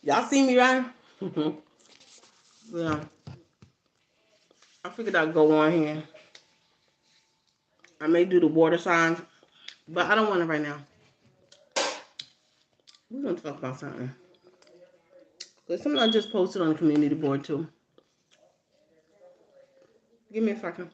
Y'all see me, right? Yeah. I figured I'd go on here. I may do the water signs, but I don't want it right now. We're gonna talk about something. Cause something I just posted on the community board too. Give me a second.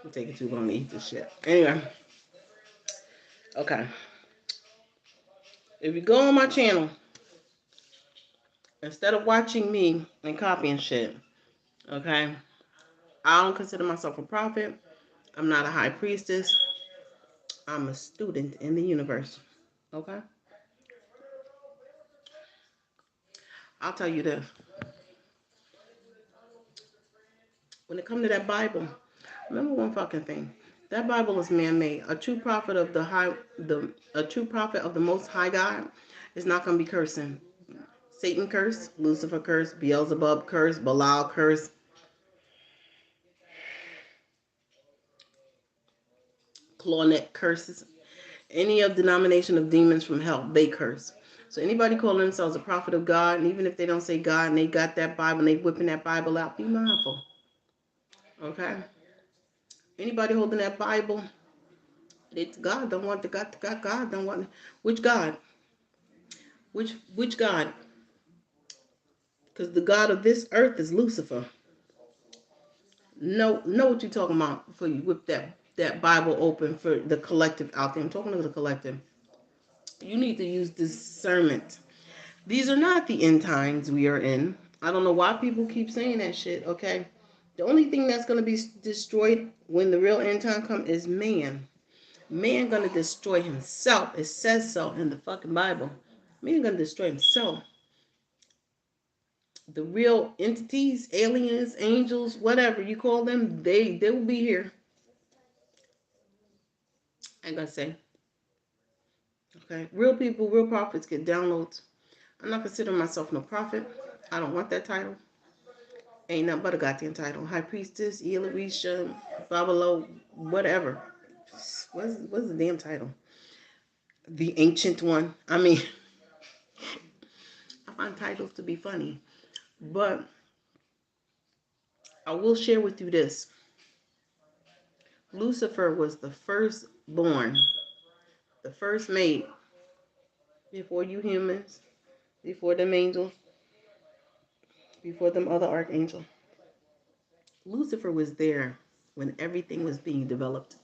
I'm taking too long to eat this shit. Anyway, okay. If you go on my channel, instead of watching me and copying shit, okay, I don't consider myself a prophet. I'm not a high priestess. I'm a student in the universe. Okay? I'll tell you this. When it comes to that Bible, remember one fucking thing. That Bible is man-made. A true prophet of a true prophet of the Most High God is not gonna be cursing. Satan curse, Lucifer curse, Beelzebub curse, Belial curse, Clawnet curses. Any of denomination of demons from hell, they curse. So anybody calling themselves a prophet of God, and even if they don't say God and they got that Bible and they whipping that Bible out, be mindful. Okay? Anybody holding that Bible, it's God don't want the God don't want which God? Which God? Because the God of this earth is Lucifer. Know what you're talking about before you whip that Bible open for the collective out there. I'm talking to the collective. You need to use discernment. These are not the end times we are in. I don't know why people keep saying that shit, okay? The only thing that's going to be destroyed when the real end time comes is man. Man going to destroy himself. It says so in the fucking Bible. Man going to destroy himself. The real entities, aliens, angels, whatever you call them, they will be here. I gotta say, okay, real people, real prophets get downloads. I'm not considering myself no prophet. I don't want that title. Ain't nothing but a goddamn title. High priestess, Elisha, Babalo, whatever. What's the damn title? The ancient one. I mean, I find titles to be funny, but I will share with you this. Lucifer was the firstborn, the first made before you humans, before them angels, before them other archangels. Lucifer was there when everything was being developed.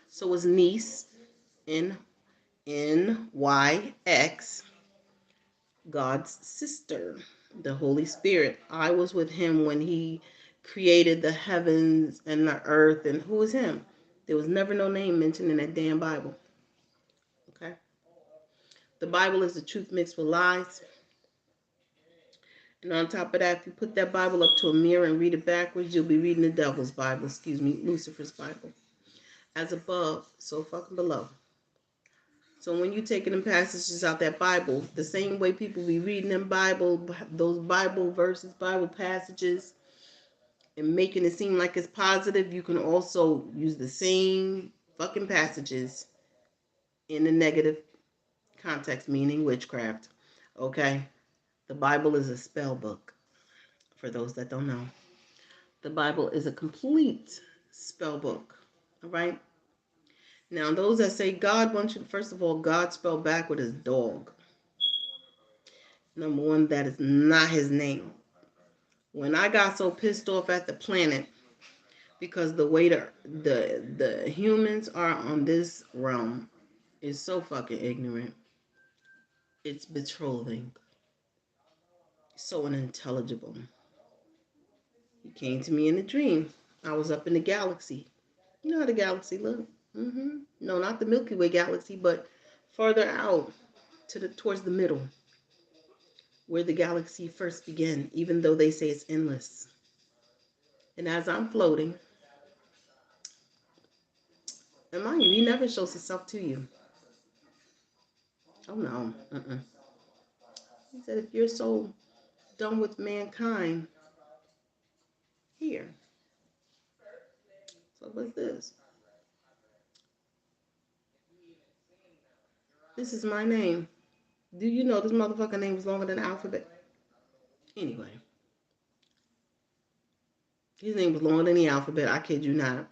So was niece, N-Y-X, God's sister, the Holy Spirit. I was with him when he created the heavens and the earth. And who was him? There was never no name mentioned in that damn Bible. Okay? The Bible is the truth mixed with lies. And on top of that, if you put that Bible up to a mirror and read it backwards, you'll be reading the devil's Bible. Excuse me, Lucifer's Bible. As above, so fucking below. So when you taking them passages out that Bible, the same way people be reading them those Bible verses, Bible passages, and making it seem like it's positive, you can also use the same fucking passages in a negative context, meaning witchcraft. Okay? The Bible is a spell book, for those that don't know. The Bible is a complete spell book. All right? Now, those that say God wants you, first of all, God spelled backward is dog. Number one, that is not his name. When I got so pissed off at the planet because the way the humans are on this realm is so fucking ignorant. It's betrothed. So unintelligible. He came to me in a dream. I was up in the galaxy. You know how the galaxy look? No, not the Milky Way galaxy, but farther out towards the middle, where the galaxy first began, even though they say it's endless. And as I'm floating, And mind you, he never shows himself to you. Oh no. He said, if you're so done with mankind, here. So what's this? This is my name. Do you know this motherfucker name is longer than the alphabet? Anyway, his name was longer than the alphabet. I kid you not.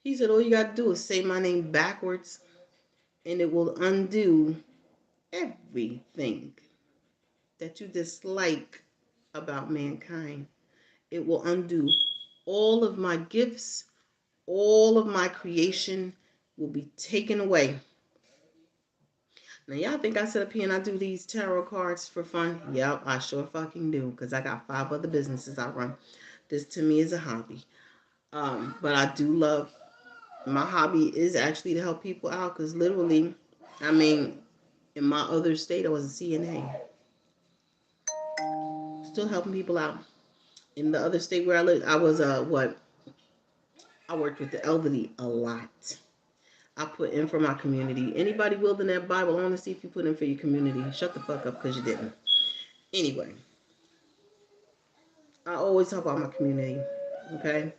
He said, all you got to do is say my name backwards, and it will undo everything that you dislike about mankind. It will undo all of my gifts, all of my creation will be taken away. Now, y'all think I sit up here and I do these tarot cards for fun? Yep, I sure fucking do, because I got 5 other businesses I run. This to me is a hobby. But I do love, my hobby is actually to help people out, because literally, I mean, in my other state, I was a CNA. Still helping people out. In the other state where I lived, I was, I worked with the elderly a lot. I put in for my community. Anybody wielding that Bible, I want to see if you put in for your community. Shut the fuck up because you didn't. Anyway, I always talk about my community, okay?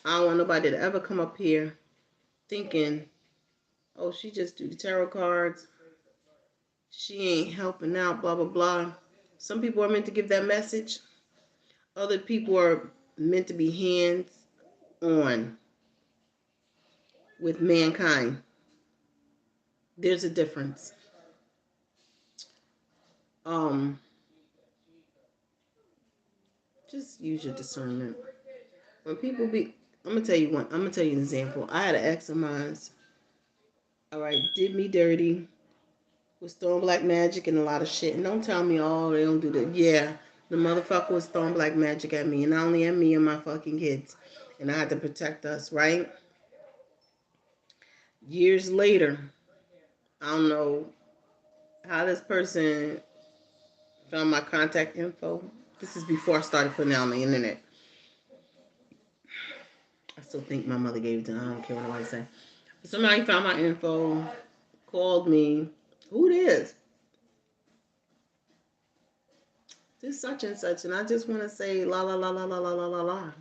I don't want nobody to ever come up here thinking, oh, she just do the tarot cards. She ain't helping out, blah, blah, blah. Some people are meant to give that message. Other people are meant to be hands on with mankind. There's a difference. Just use your discernment. When people be, I'm gonna tell you one. I'm gonna tell you an example. I had an ex of mine. All right, did me dirty, was throwing black magic and a lot of shit. And don't tell me, oh, they don't do that. Yeah, the motherfucker was throwing black magic at me, and not only at me and my fucking kids, and I had to protect us, right? Years later, I don't know how this person found my contact info. This is before I started putting it on the internet. I still think my mother gave it to me. I don't care what nobody say. Somebody found my info, called me. Who it is? This such and such, and I just want to say la la la la la la la la la.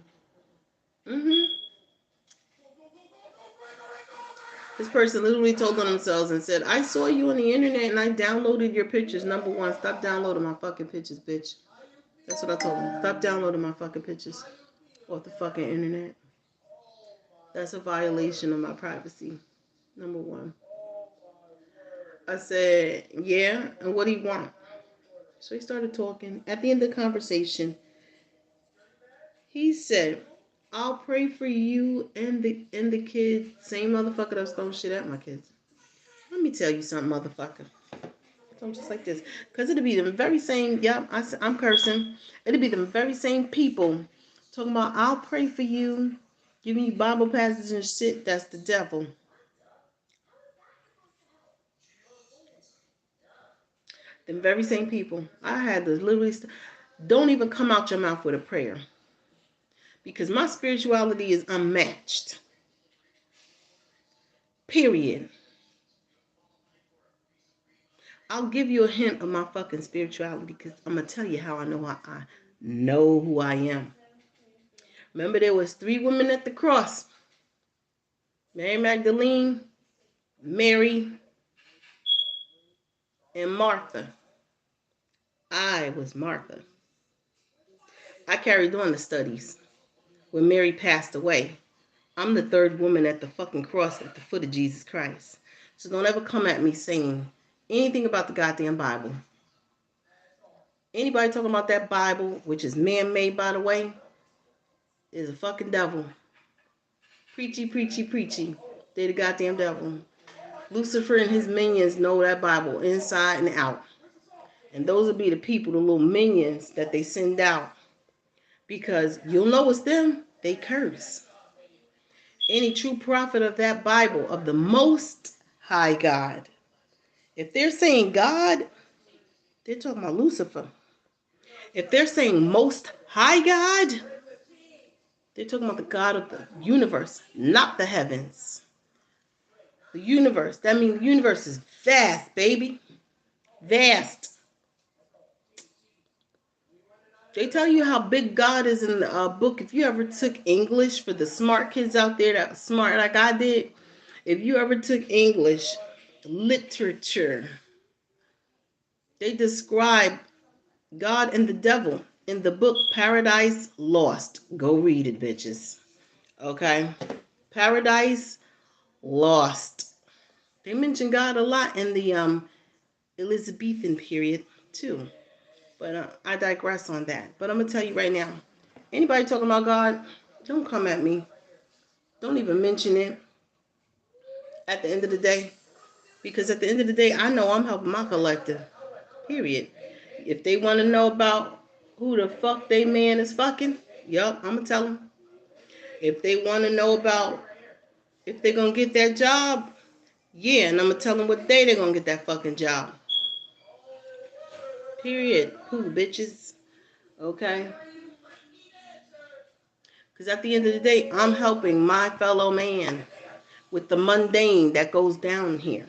This person literally told on themselves and said, I saw you on the internet and I downloaded your pictures. Number one, stop downloading my fucking pictures, bitch. That's what I told them. Stop downloading my fucking pictures off the fucking internet. That's a violation of my privacy. Number one. I said, yeah, and what do you want? So he started talking. At the end of the conversation, he said, I'll pray for you and the kids. Same motherfucker that was throwing shit at my kids. Let me tell you something, motherfucker. So I'm just like this. Because it'll be the very same, yep, I'm cursing. It'll be the very same people talking about, I'll pray for you, giving you Bible passages and shit. That's the devil. The very same people. I had to literally, don't even come out your mouth with a prayer. Because my spirituality is unmatched. Period. I'll give you a hint of my fucking spirituality because I'm going to tell you how I know who I am. Remember, there was 3 women at the cross. Mary Magdalene, Mary, and Martha. I was Martha. I carried on the studies. When Mary passed away, I'm the 3rd woman at the fucking cross at the foot of Jesus Christ. So don't ever come at me saying anything about the goddamn Bible. Anybody talking about that Bible, which is man-made, by the way, is a fucking devil. Preachy, preachy, preachy. They the goddamn devil. Lucifer and his minions know that Bible inside and out. And those will be the people, the little minions that they send out. Because you'll know it's them, they curse. Any true prophet of that Bible, of the Most High God, if they're saying God, they're talking about Lucifer. If they're saying Most High God, they're talking about the God of the universe, not the heavens. The universe. That means the universe is vast, baby. Vast. They tell you how big God is in the book. If you ever took English, for the smart kids out there that smart like I did, if you ever took English literature, they describe God and the devil in the book Paradise Lost. Go read it, bitches. Okay? Paradise Lost. They mention God a lot in the Elizabethan period too. But I digress on that. But I'm going to tell you right now, anybody talking about God, don't come at me. Don't even mention it at the end of the day. Because at the end of the day, I know I'm helping my collective. Period. If they want to know about who the fuck they man is fucking, yup, I'm going to tell them. If they want to know about if they're going to get that job, yeah, and I'm going to tell them what day they're going to get that fucking job. Period. Who, bitches? Okay? Because at the end of the day, I'm helping my fellow man with the mundane that goes down here.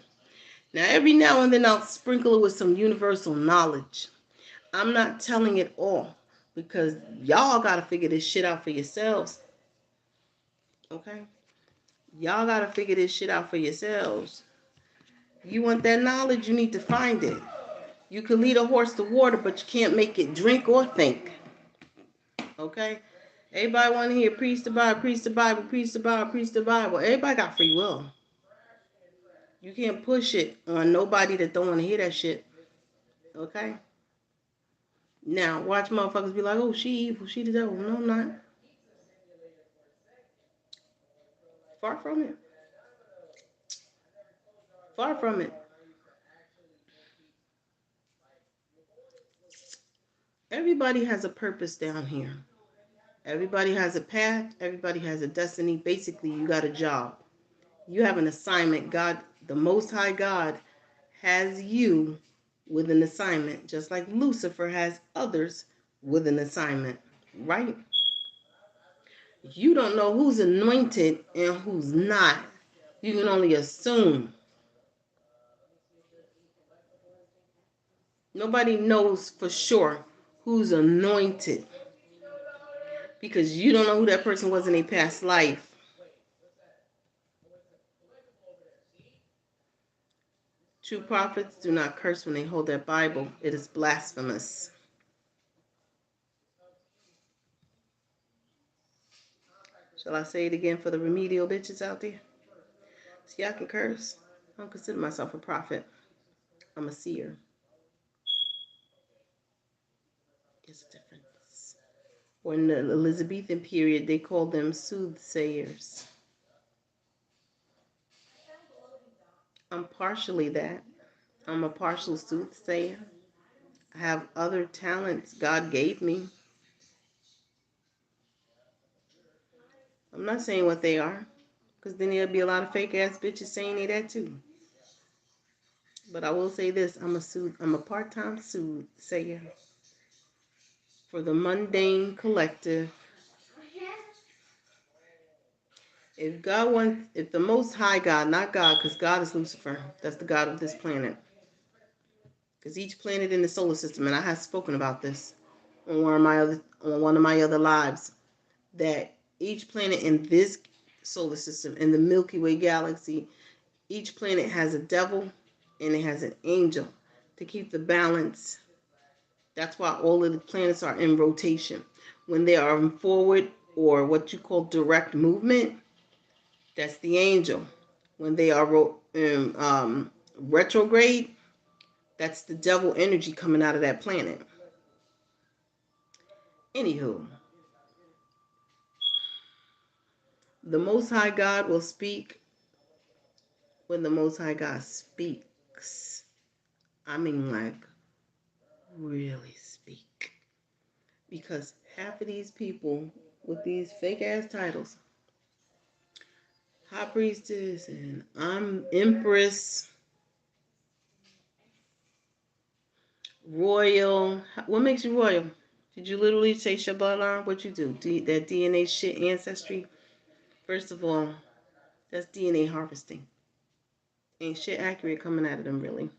Now, every now and then I'll sprinkle it with some universal knowledge. I'm not telling it all because y'all got to figure this shit out for yourselves. Okay? Y'all got to figure this shit out for yourselves. You want that knowledge, you need to find it. You can lead a horse to water, but you can't make it drink or think. Okay? Everybody want to hear preach the Bible, preach the Bible, preach the Bible, preach the Bible. Everybody got free will. You can't push it on nobody that don't want to hear that shit. Okay? Now, watch motherfuckers be like, oh, she evil, she the devil. No, I'm not. Far from it. Far from it. Everybody has a purpose down here. Everybody has a path. Everybody has a destiny. Basically, you got a job. You have an assignment. God, the Most High God, has you with an assignment, just like Lucifer has others with an assignment, right? You don't know who's anointed and who's not. You can only assume. Nobody knows for sure who's anointed because you don't know who that person was in a past life. True prophets do not curse when they hold their Bible. It is blasphemous. Shall I say it again for the remedial bitches out there? See, I can curse. I don't consider myself a prophet. I'm a seer. There's a difference. Or in the Elizabethan period, they called them soothsayers. I'm partially that. I'm a partial soothsayer. I have other talents God gave me. I'm not saying what they are, because then there'll be a lot of fake ass bitches saying they that too. But I will say this: I'm a part-time soothsayer for the mundane collective. If the Most High God, not God, because God is Lucifer, that's the God of this planet. Because each planet in the solar system, and I have spoken about this on one of my other lives, that each planet in this solar system, in the Milky Way galaxy, each planet has a devil and it has an angel to keep the balance. That's why all of the planets are in rotation. When they are in forward or what you call direct movement, that's the angel. When they are retrograde, that's the devil energy coming out of that planet. Anywho, the Most High God will speak when the Most High God speaks. I mean, like, really speak. Because half of these people with these fake ass titles, High Priestess and I'm Empress, Royal. What makes you royal? Did you literally say Shabbat alarm? What you do? That DNA shit, ancestry? First of all, that's DNA harvesting. Ain't shit accurate coming out of them, really.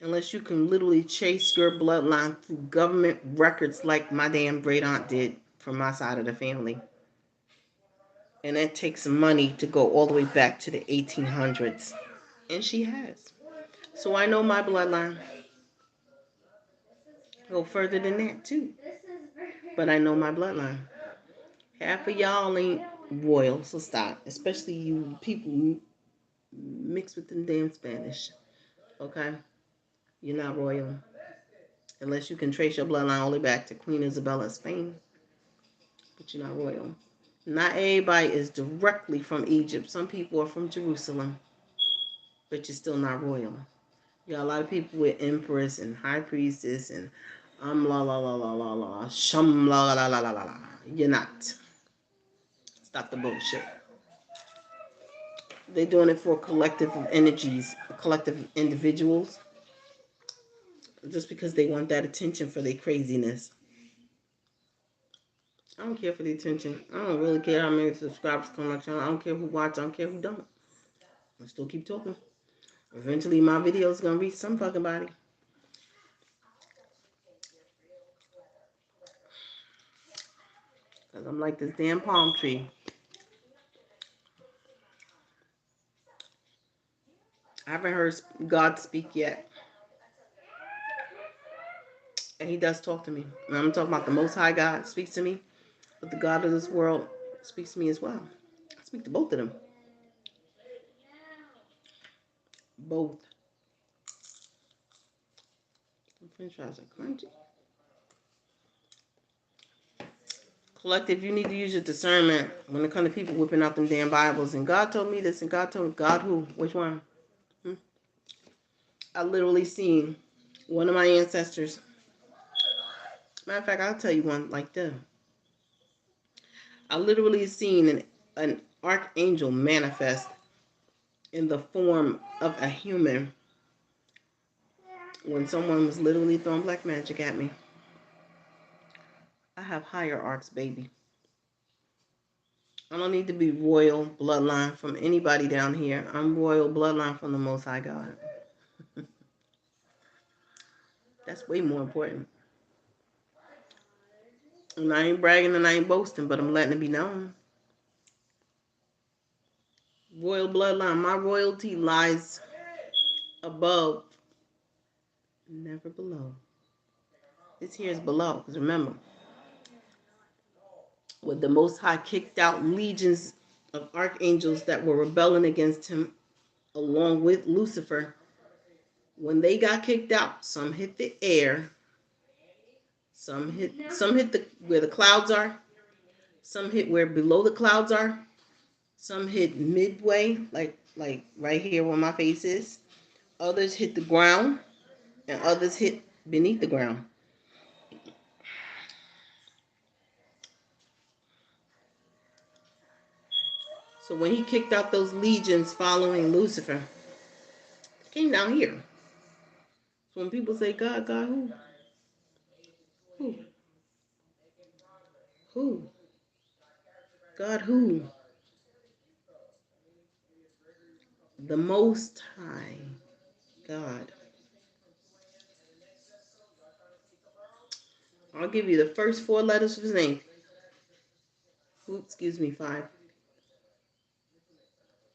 Unless you can literally chase your bloodline through government records like my damn great aunt did from my side of the family. And that takes money to go all the way back to the 1800s. And she has. So I know my bloodline. Go further than that, too. But I know my bloodline. Half of y'all ain't royal, so stop. Especially you people mixed with them damn Spanish. Okay? You're not royal. Unless you can trace your bloodline all the way back to Queen Isabella of Spain. But you're not royal. Not everybody is directly from Egypt. Some people are from Jerusalem. But you're still not royal. You got a lot of people with empress and high priestess and la la la la la la shum la la la la la la. You're not. Stop the bullshit. They're doing it for a collective of energies, a collective of individuals, just because they want that attention for their craziness. I don't care for the attention. I don't really care how many subscribers come on my channel. I don't care who watch. I don't care who don't. I still keep talking. Eventually, my video is gonna reach some fucking body. Cause I'm like this damn palm tree. I haven't heard God speak yet. And he does talk to me. And I'm talking about the Most High God speaks to me. But the God of this world speaks to me as well. I speak to both of them. Both. The French fries are crunchy. Collective, you need to use your discernment when it comes to people whipping out them damn Bibles. And God told me this, and God told me, God who? Which one? I literally seen one of my ancestors. Matter of fact, I'll tell you one like them. I literally seen an archangel manifest in the form of a human when someone was literally throwing black magic at me. I have higher arcs, baby. I don't need to be royal bloodline from anybody down here. I'm royal bloodline from the Most High God. That's way more important. And I ain't bragging and I ain't boasting, but I'm letting it be known. Royal bloodline. My royalty lies above, never below. This here is below. Because remember, when the Most High kicked out legions of archangels that were rebelling against him along with Lucifer, when they got kicked out, some hit the air, some hit the where the clouds are, some hit where below the clouds are, some hit midway, like right here where my face is. Others hit the ground, and others hit beneath the ground. So when he kicked out those legions following Lucifer, it came down here. So when people say, God, God, who? Who? Who? God, who? The Most High God. I'll give you the first four letters of his name. Oops, excuse me, 5.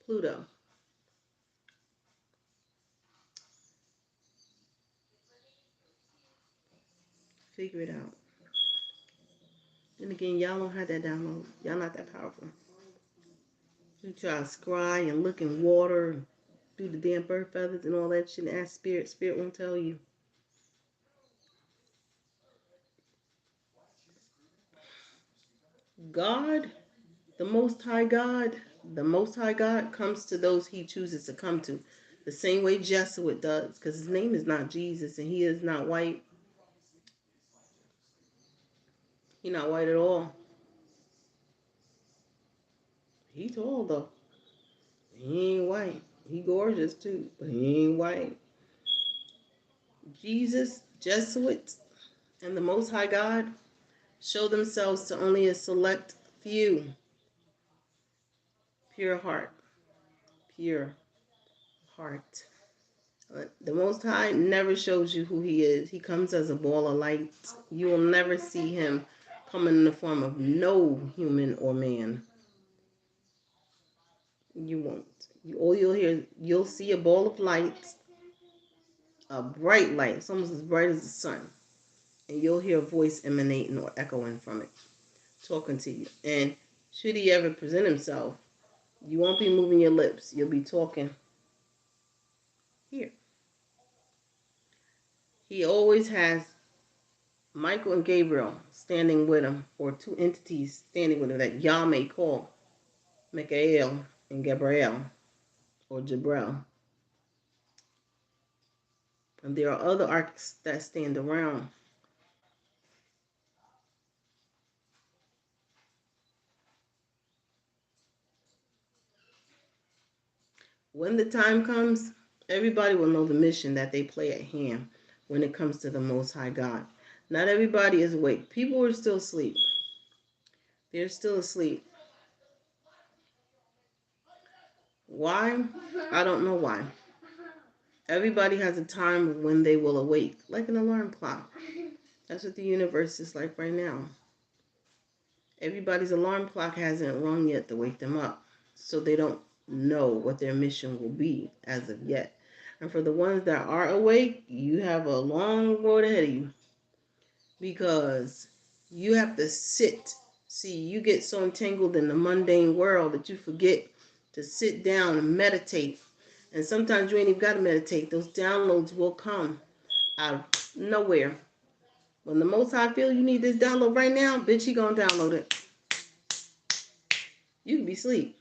Pluto. Figure it out. And again, y'all don't have that download. Y'all not that powerful. You try to scry and look in water and do the damn bird feathers and all that shit and ask spirit. Spirit won't tell you. God, the Most High God comes to those he chooses to come to. The same way Jesuit does, because his name is not Jesus and he is not white. He not white at all. He tall though. He ain't white. He gorgeous too, but he ain't white. Jesus, Jesuits, and the Most High God show themselves to only a select few. Pure heart. Pure. heart. The Most High never shows you who He is. He comes as a ball of light. You will never see Him coming in the form of no human or man. You won't. All you'll see a ball of light, a bright light. It's almost as bright as the sun. And you'll hear a voice emanating or echoing from it, talking to you. And should He ever present Himself, you won't be moving your lips. You'll be talking here. He always has Michael and Gabriel standing with him, or two entities standing with him that Yah may call Michael and Gabriel, or Jabrel. And there are other arcs that stand around. When the time comes, everybody will know the mission that they play at hand when it comes to the Most High God. Not everybody is awake. People are still asleep. They're still asleep. Why? I don't know why. Everybody has a time when they will awake, like an alarm clock. That's what the universe is like right now. Everybody's alarm clock hasn't rung yet to wake them up, so they don't know what their mission will be as of yet. And for the ones that are awake, you have a long road ahead of you, because you have to sit. See, you get so entangled in the mundane world that you forget to sit down and meditate. And sometimes you ain't even got to meditate. Those downloads will come out of nowhere. When the Most High feel you need this download right now, bitch, He gonna download it. You can be asleep.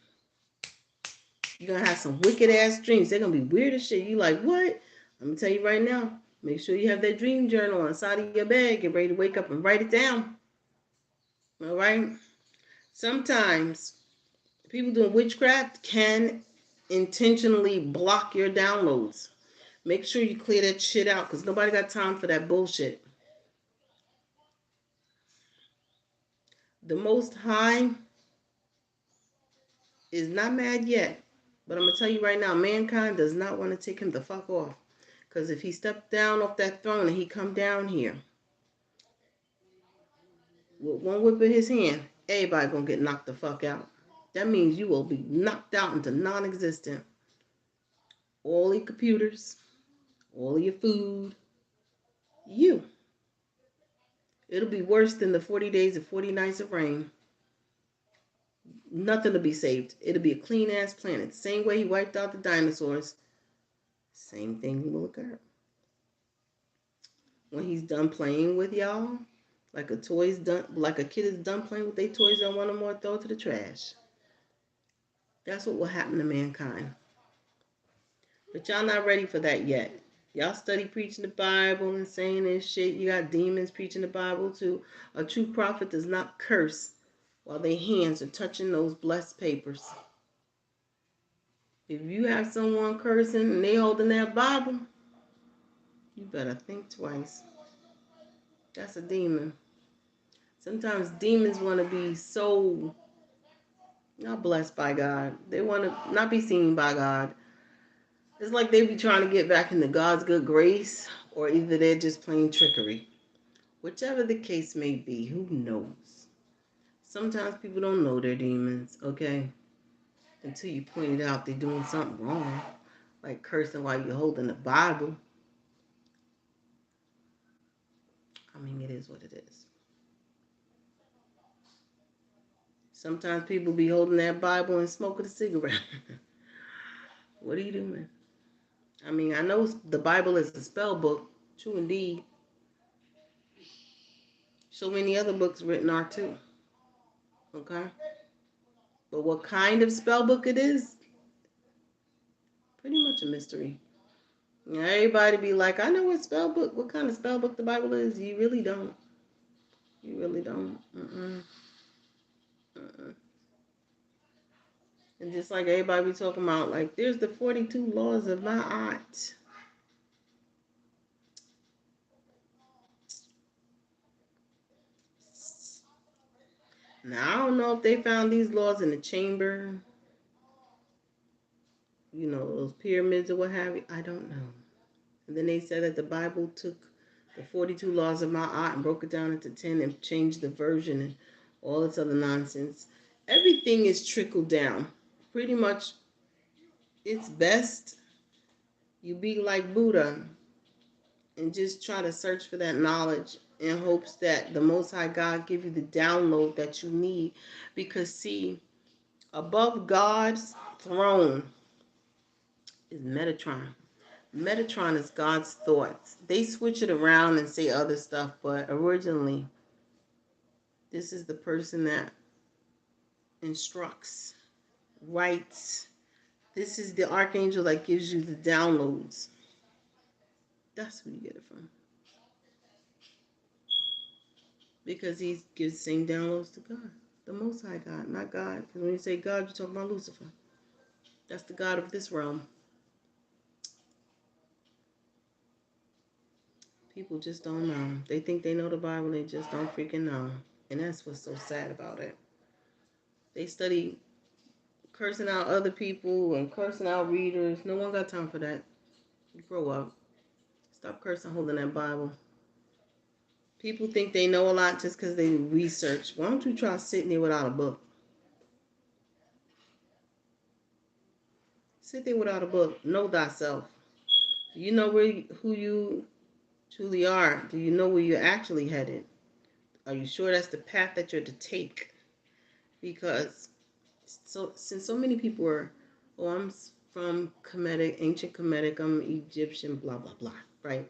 You're gonna have some wicked ass dreams. They're gonna be weird as shit. You like, what? I'm gonna tell you right now. Make sure you have that dream journal on the side of your bed. Get ready to wake up and write it down. All right? Sometimes people doing witchcraft can intentionally block your downloads. Make sure you clear that shit out, because nobody got time for that bullshit. The Most High is not mad yet. But I'm going to tell you right now, mankind does not want to take Him the fuck off. Because if He stepped down off that throne and He come down here with one whip of His hand, everybody going to get knocked the fuck out. That means you will be knocked out into non-existent. All your computers, all your food, you. It'll be worse than the 40 days and 40 nights of rain. Nothing to be saved. It'll be a clean ass planet. Same way He wiped out the dinosaurs, same thing will occur. When He's done playing with y'all, like a kid is done playing with their toys and want them more, throw it to the trash. That's what will happen to mankind. But y'all not ready for that yet. Y'all study preaching the Bible and saying this shit. You got demons preaching the Bible too. A true prophet does not curse while their hands are touching those blessed papers. If you have someone cursing and they holding that Bible, you better think twice. That's a demon. Sometimes demons want to be so not blessed by God. They want to not be seen by God. It's like they be trying to get back into God's good grace, or either they're just plain trickery. Whichever the case may be, who knows? Sometimes people don't know they're demons, okay? Until you point it out they're doing something wrong, like cursing while you're holding the Bible. I mean, it is what it is. Sometimes people be holding that Bible and smoking a cigarette. What are you doing? I mean, I know the Bible is a spell book, true indeed. So many other books written are too. Okay? But what kind of spell book it is, pretty much a mystery. Everybody be like, I know what kind of spell book the Bible is. You really don't. You really don't. And just like everybody be talking about, like, there's the 42 laws of Ma'at. Now, I don't know if they found these laws in the chamber those pyramids or what have you. I don't know. And then they said that the Bible took the 42 laws of Ma'at and broke it down into 10 and changed the version and all this other nonsense. Everything is trickled down. Pretty much, it's best you be like Buddha and just try to search for that knowledge in hopes that the Most High God give you the download that you need. Because see, above God's throne is Metatron. Metatron is God's thoughts. They switch it around and say other stuff, but originally, this is the person that instructs, writes. This is the archangel that gives you the downloads. That's who you get it from. Because he gives the same downloads to God. The Most High God, not God. Because when you say God, you're talking about Lucifer. That's the God of this realm. People just don't know. They think they know the Bible, they just don't freaking know. And that's what's so sad about it. They study cursing out other people and cursing out readers. No one got time for that. Grow up. Stop cursing holding that Bible. People think they know a lot just because they research. Why don't you try sitting there without a book? Sit there without a book. Know thyself. Do you know who you truly are? Do you know where you're actually headed? Are you sure that's the path that you're to take? Because since so many people are, oh, I'm from Kemetic, ancient Kemetic, I'm Egyptian, blah, blah, blah, right?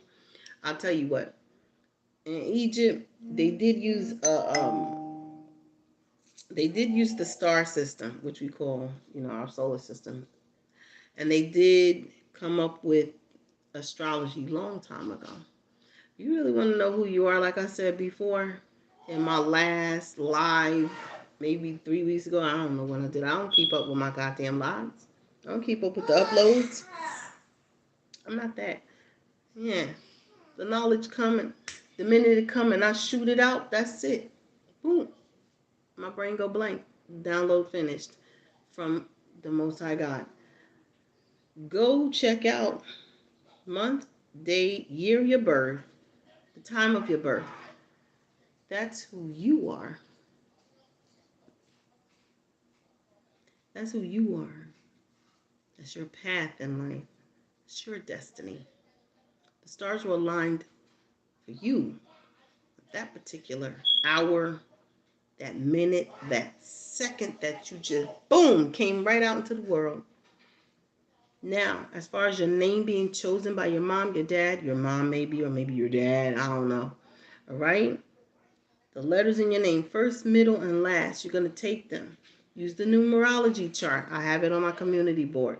I'll tell you what. In Egypt, they did use the star system, which we call, our solar system. And they did come up with astrology long time ago. You really want to know who you are, like I said before, in my last live, maybe 3 weeks ago, I don't know when I did. I don't keep up with my goddamn lives. I don't keep up with the uploads. I'm not that. Yeah. The knowledge coming. The minute it come and I shoot it out, that's it. Boom. My brain go blank. Download finished from the Most High God. Go check out month, day, year of your birth, the time of your birth. That's who you are. That's who you are. That's your path in life. It's your destiny. The stars were aligned for you at that particular hour, that minute, that second that you just, boom, came right out into the world. Now, as far as your name being chosen by your mom, your dad, your mom maybe, or maybe your dad, I don't know. All right? The letters in your name, first, middle, and last, you're going to take them. Use the numerology chart. I have it on my community board.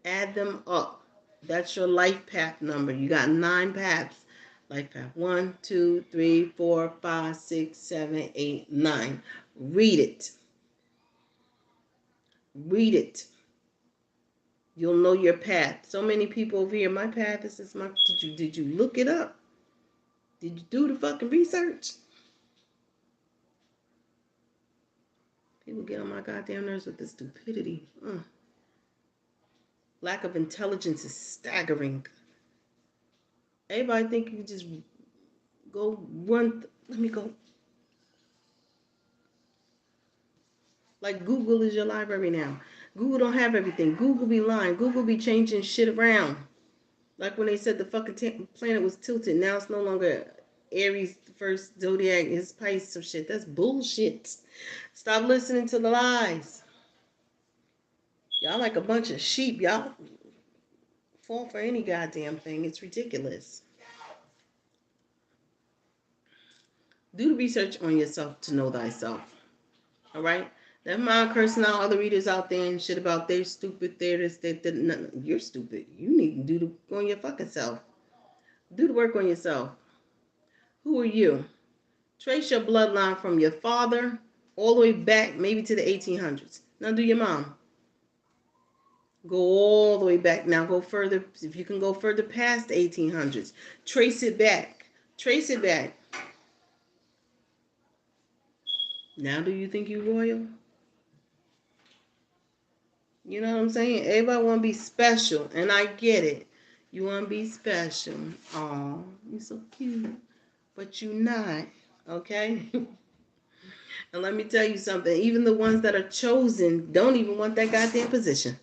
Add them up. That's your life path number. You got 9 paths. Life path 1, 2, 3, 4, 5, 6, 7, 8, 9. Read it. Read it. You'll know your path. So many people over here, my path is this. Did you look it up? Did you do the fucking research? People get on my goddamn nerves with this stupidity. Lack of intelligence is staggering. Everybody think you just go run. Let me go. Like Google is your library now. Google don't have everything. Google be lying. Google be changing shit around. Like when they said the fucking planet was tilted. Now it's no longer Aries, the first zodiac is Pisces or shit. That's bullshit. Stop listening to the lies. Y'all like a bunch of sheep. Y'all fall for any goddamn thing. It's ridiculous. Do the research on yourself to know thyself. All right? Never mind cursing out other readers out there and shit about they're stupid, they're this, no, you're stupid. You need to do the work on your fucking self. Do the work on yourself. Who are you? Trace your bloodline from your father all the way back, maybe to the 1800s. Now do your mom. Go all the way back. Now go further. If you can go further past the 1800s, trace it back. Trace it back. Now do you think you're royal? You know what I'm saying? Everybody want to be special, and I get it. You want to be special. Oh, you're so cute, but you're not. Okay? And let me tell you something. Even the ones that are chosen don't even want that goddamn position.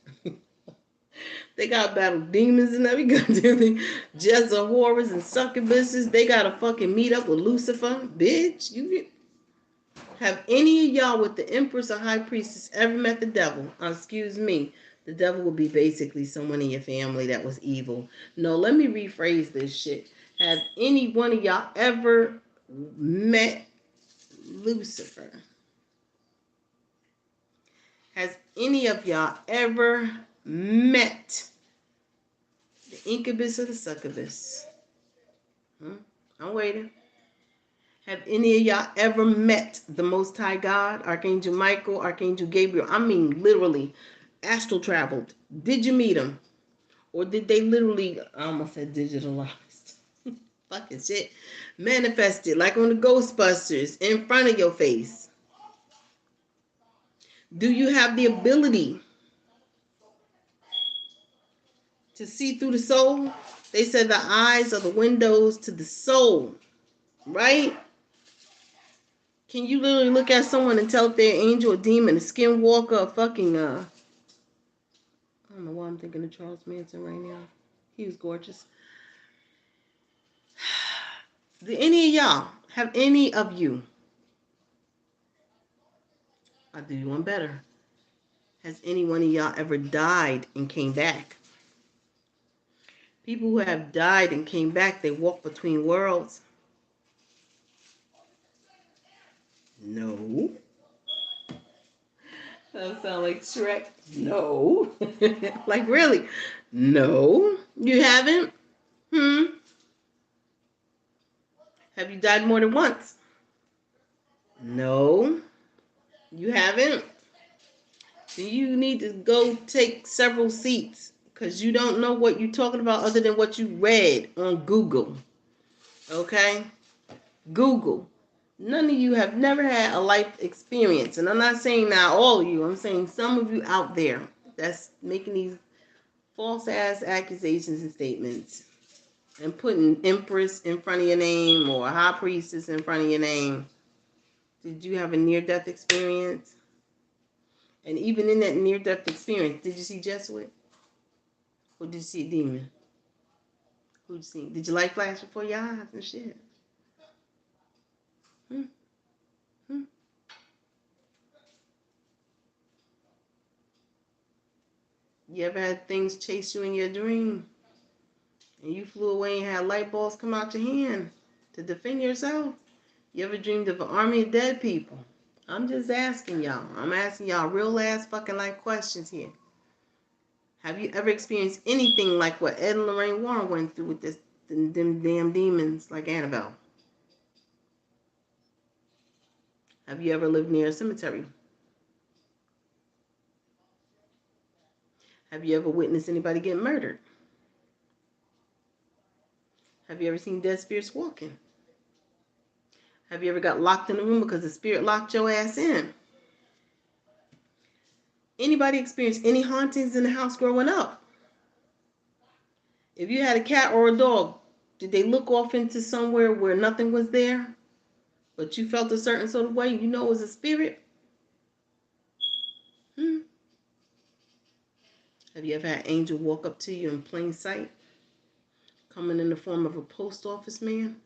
They got battle demons and every goddamn thing. Just the horrors and succubuses. They got to fucking meet up with Lucifer. Bitch, you have any of y'all with the Empress or High Priestess ever met the devil? Excuse me. The devil will be basically someone in your family that was evil. No, let me rephrase this shit. Have any one of y'all ever met Lucifer? Has any of y'all ever met the incubus or the succubus? I'm waiting. Have any of y'all ever met the Most High God, Archangel Michael, Archangel Gabriel? I mean, literally, astral traveled. Did you meet him? Or did they literally, I almost said digitalized. Fucking shit. Manifested, like on the Ghostbusters, in front of your face. Do you have the ability to see through the soul? They said the eyes are the windows to the soul, right? Can you literally look at someone and tell if they're an angel, a demon, a skinwalker, a fucking, I don't know why I'm thinking of Charles Manson right now. He was gorgeous. Do any of y'all, have any of you, I'll do you one better. Has any one of y'all ever died and came back? People who have died and came back, they walk between worlds. No. That sound like Shrek. No. Like really? No. You haven't? Have you died more than once? No. You haven't? Do you need to go take several seats? Because you don't know what you're talking about other than what you read on Google. Okay? Google. None of you have never had a life experience. And I'm not saying not all of you. I'm saying some of you out there that's making these false ass accusations and statements and putting Empress in front of your name or High Priestess in front of your name. Did you have a near-death experience? And even in that near-death experience, did you see Jesuit? Or did you see a demon? Who'd you see? Did your light flash before your eyes and shit? Hmm? Hmm? You ever had things chase you in your dream? And you flew away and had light balls come out your hand to defend yourself? You ever dreamed of an army of dead people? I'm just asking y'all. I'm asking y'all real ass fucking like questions here. Have you ever experienced anything like what Ed and Lorraine Warren went through with them damn demons like Annabelle? Have you ever lived near a cemetery? Have you ever witnessed anybody get murdered? Have you ever seen dead spirits walking? Have you ever got locked in a room because the spirit locked your ass in? Anybody experienced any hauntings in the house growing up? If you had a cat or a dog, did they look off into somewhere where nothing was there, but you felt a certain sort of way? You know it was a spirit? Have you ever had an angel walk up to you in plain sight, coming in the form of a post office man?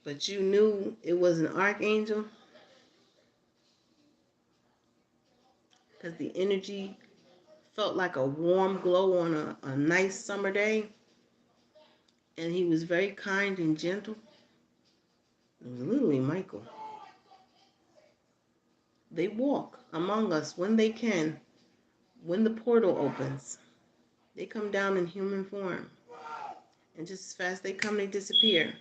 But you knew it was an archangel because the energy felt like a warm glow on a nice summer day. And he was very kind and gentle. It was literally Michael. They walk among us when they can. When the portal opens, they come down in human form. And just as fast they come, they disappear.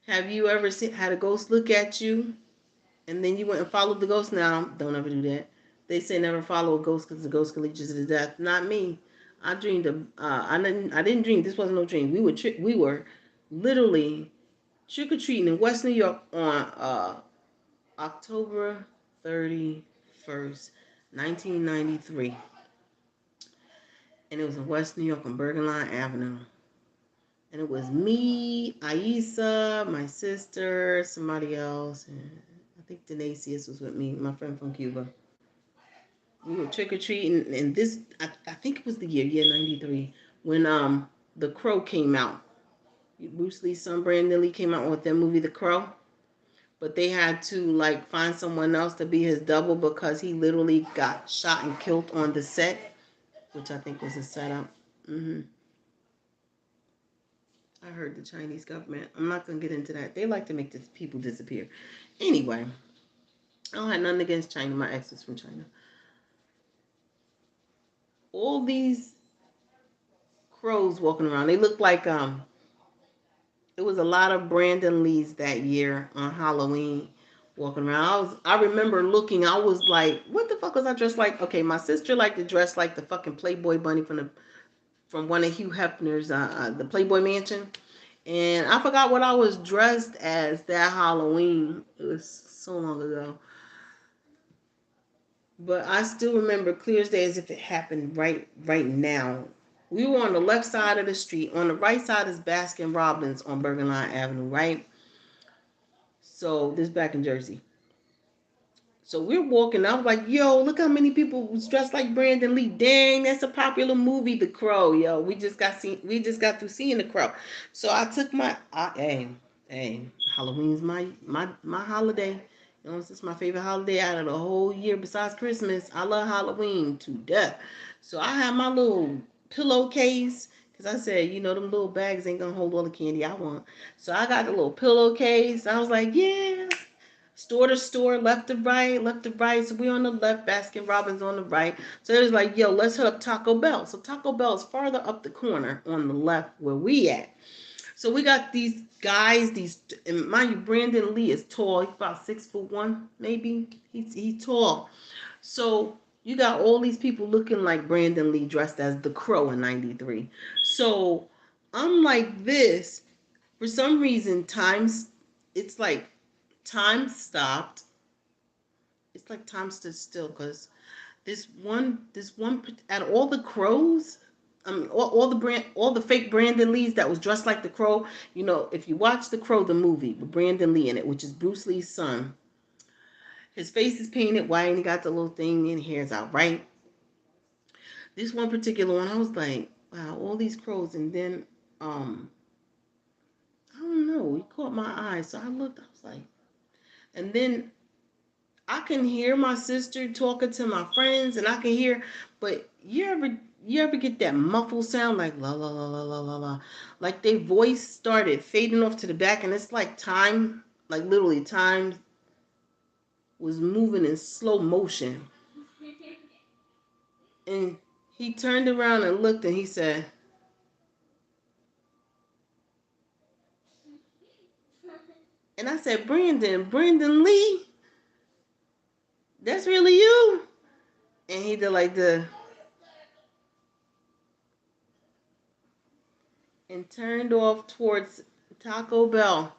Have you ever had a ghost look at you and then you went and followed the ghost? Now, don't ever do that. They say never follow a ghost because the ghost can lead you to the death. Not me. I dreamed of. I didn't dream. This wasn't no dream. We were literally trick or treating in West New York on October 31st. 1993. And it was in West New York on Bergen Line Avenue. And it was me, Aisa, my sister, somebody else, and I think Denasius was with me, my friend from Cuba. We were trick or treating, and this I think it was the year 93, when The Crow came out. Bruce Lee's son Brandon Lee came out with that movie The Crow, but they had to like find someone else to be his double because he literally got shot and killed on the set, which I think was a setup. I heard the Chinese government. I'm not gonna get into that. They like to make people disappear. Anyway, I don't have nothing against China. My ex is from China. All these crows walking around. They look like it was a lot of Brandon Lees that year on Halloween walking around. I remember looking, I was like, what the fuck was I dressed like? Okay, my sister liked to dress like the fucking Playboy bunny from one of Hugh Hefner's the Playboy Mansion. And I forgot what I was dressed as that Halloween. It was so long ago. But I still remember clear as day as if it happened right now. We were on the left side of the street. On the right side is Baskin Robbins on Bergen Line Avenue, right? So this back in Jersey. So we're walking. I was like, yo, look how many people was dressed like Brandon Lee. Dang, that's a popular movie, The Crow. Yo, we just got through seeing The Crow. So I took hey, Halloween's my holiday. You know, it's my favorite holiday out of the whole year besides Christmas. I love Halloween to death. So I had my little pillowcase. Because I said, them little bags ain't going to hold all the candy I want. So I got the little pillowcase. I was like, yeah. Store to store, left to right, left to right. So we on the left, Baskin Robbins on the right. So it was like, yo, let's hit up Taco Bell. So Taco Bell is farther up the corner on the left where we at. So we got these guys, and mind you, Brandon Lee is tall. He's about 6'1", maybe. He's tall. So you got all these people looking like Brandon Lee dressed as the Crow in 93. So I'm like this. For some reason, it's like time stopped. It's like time stood still because this one out of all the crows, I mean all the fake Brandon Lees that was dressed like the Crow. If you watch the Crow, the movie with Brandon Lee in it, which is Bruce Lee's son, his face is painted white and he got the little thing and hair's out, right? This one particular one, I was like, wow, all these crows, and then I don't know, he caught my eye, so I looked, I was like, and then I can hear my sister talking to my friends, and I can hear, but you ever get that muffled sound like la la la la la la la, like their voice started fading off to the back, and it's like time, like literally time was moving in slow motion, and he turned around and looked, and he said, and I said, Brandon Lee, that's really you, and he did like the. And turned off towards Taco Bell.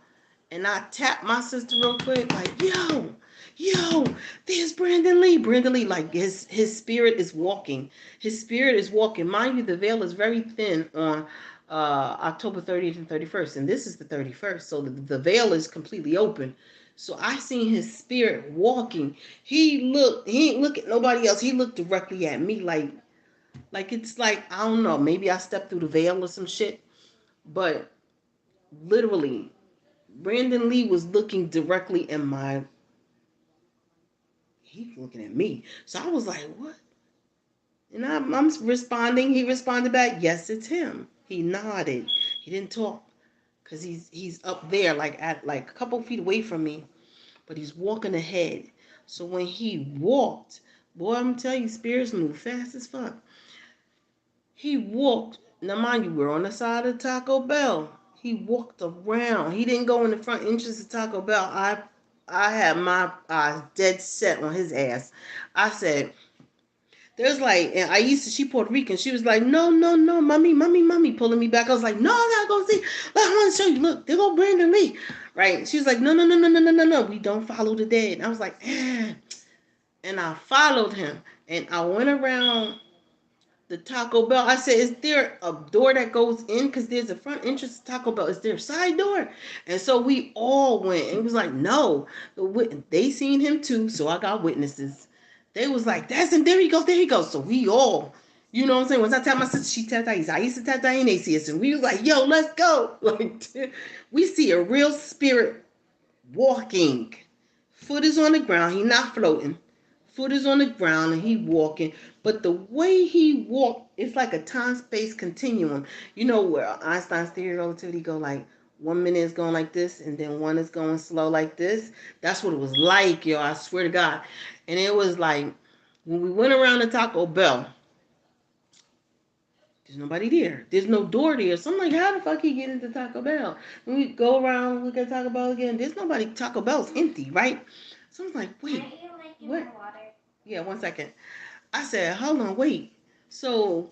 And I tapped my sister real quick, like, yo, there's Brandon Lee. Brandon Lee, like his spirit is walking. His spirit is walking. Mind you, the veil is very thin on October 30th and 31st. And this is the 31st. So the veil is completely open. So I seen his spirit walking. He ain't look at nobody else. He looked directly at me like it's like, I don't know, maybe I stepped through the veil or some shit. But literally, Brandon Lee was looking directly in my. He's looking at me. So I was like, what? And I'm responding. He responded back, yes, it's him. He nodded. He didn't talk because he's up there, like at like a couple feet away from me, but he's walking ahead. So when he walked, boy, I'm telling you, spirits move fast as fuck. He walked. Now, mind you, we're on the side of Taco Bell. He walked around. He didn't go in the front entrance of Taco Bell. I had my eyes dead set on his ass. I said, there's like, and Aisha, she Puerto Rican. She was like, no, mommy, pulling me back. I was like, no, I'm not going to see. Look, I want to show you. Look, there go Brandon Lee. Right? She was like, no. We don't follow the dead. And I was like, eh. And I followed him. And I went around the Taco Bell. I said, is there a door that goes in? Because there's a front entrance to Taco Bell. Is there a side door? And so we all went. And it was like, no. They seen him too, so I got witnesses. They was like, that's him. There he goes. There he goes. So we all, you know what I'm saying? Once I tell my sister, she tell Thais. I used to tell Thais, and they see us. And we was like, yo, let's go. Like, we see a real spirit walking. Foot is on the ground. He not floating. Foot is on the ground and he walking. But the way he walked, it's like a time-space continuum. You know where Einstein's theory of relativity go like 1 minute is going like this and then one is going slow like this. That's what it was like, yo. I swear to God. And it was like when we went around the Taco Bell, there's nobody there. There's no door there. So I'm like, how the fuck he get into Taco Bell? When we go around, look at Taco Bell again, there's nobody. Taco Bell's empty, right? So I was like, wait, what? Yeah, 1 second. I said, hold on, wait. So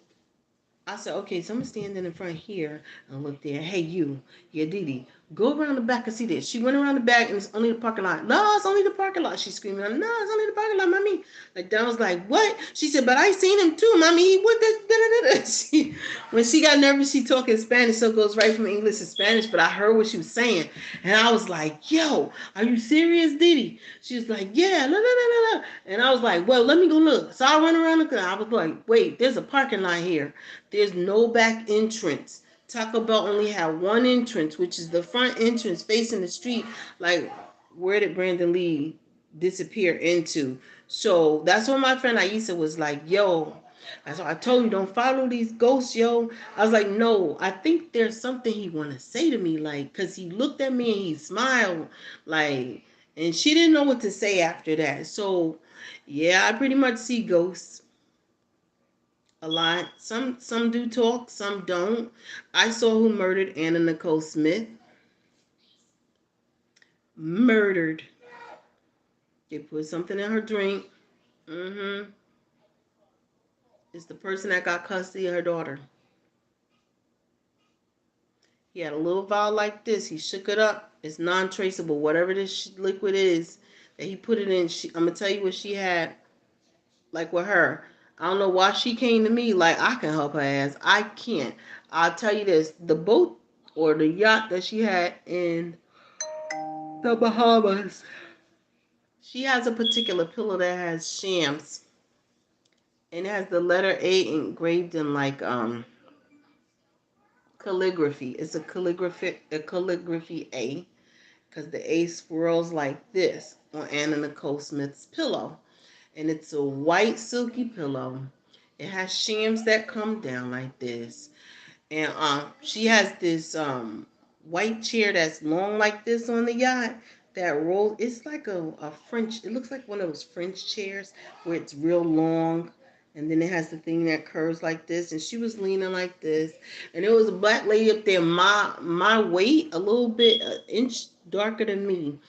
I said, okay, so I'm standing in front here and look there. Hey, you, yeah, Didi, go around the back and see this. She went around the back and it's only the parking lot. No, it's only the parking lot. She's screaming, no, it's only the parking lot, mommy. Like, Don was like, what? She said, but I seen him too, mommy. He went this. When she got nervous, she talked in Spanish, so it goes right from English to Spanish, but I heard what she was saying. And I was like, yo, are you serious, Didi? She was like, yeah, no, no, no, no, no. And I was like, well, let me go look. So I went around the corner. I was like, wait, there's a parking lot here. There's no back entrance. Taco Bell only had one entrance, which is the front entrance facing the street. Like, where did Brandon Lee disappear into? So that's when my friend Aisa was like, yo, that's why I told you, don't follow these ghosts, yo. I was like, no, I think there's something he want to say to me, like, because he looked at me and he smiled, like, and she didn't know what to say after that. So, yeah, I pretty much see ghosts a lot. Some do talk, some don't. I saw who murdered Anna Nicole Smith. Murdered. They put something in her drink. Mm-hmm. It's the person that got custody of her daughter. He had a little vial like this. He shook it up. It's non-traceable. Whatever this liquid is that he put it in, I'm going to tell you what she had, like with her. I don't know why she came to me like I can help her ass. I can't. I'll tell you this. The boat or the yacht that she had in the Bahamas, she has a particular pillow that has shams. And it has the letter A engraved in like calligraphy. It's a calligraphy A. Because the A swirls like this on Anna Nicole Smith's pillow. And it's a white silky pillow. It has shams that come down like this. And she has this white chair that's long like this on the yacht that rolls. It's like a French, it looks like one of those French chairs where it's real long. And then it has the thing that curves like this. And she was leaning like this. And there was a black lady up there, my weight, a little bit, an inch darker than me.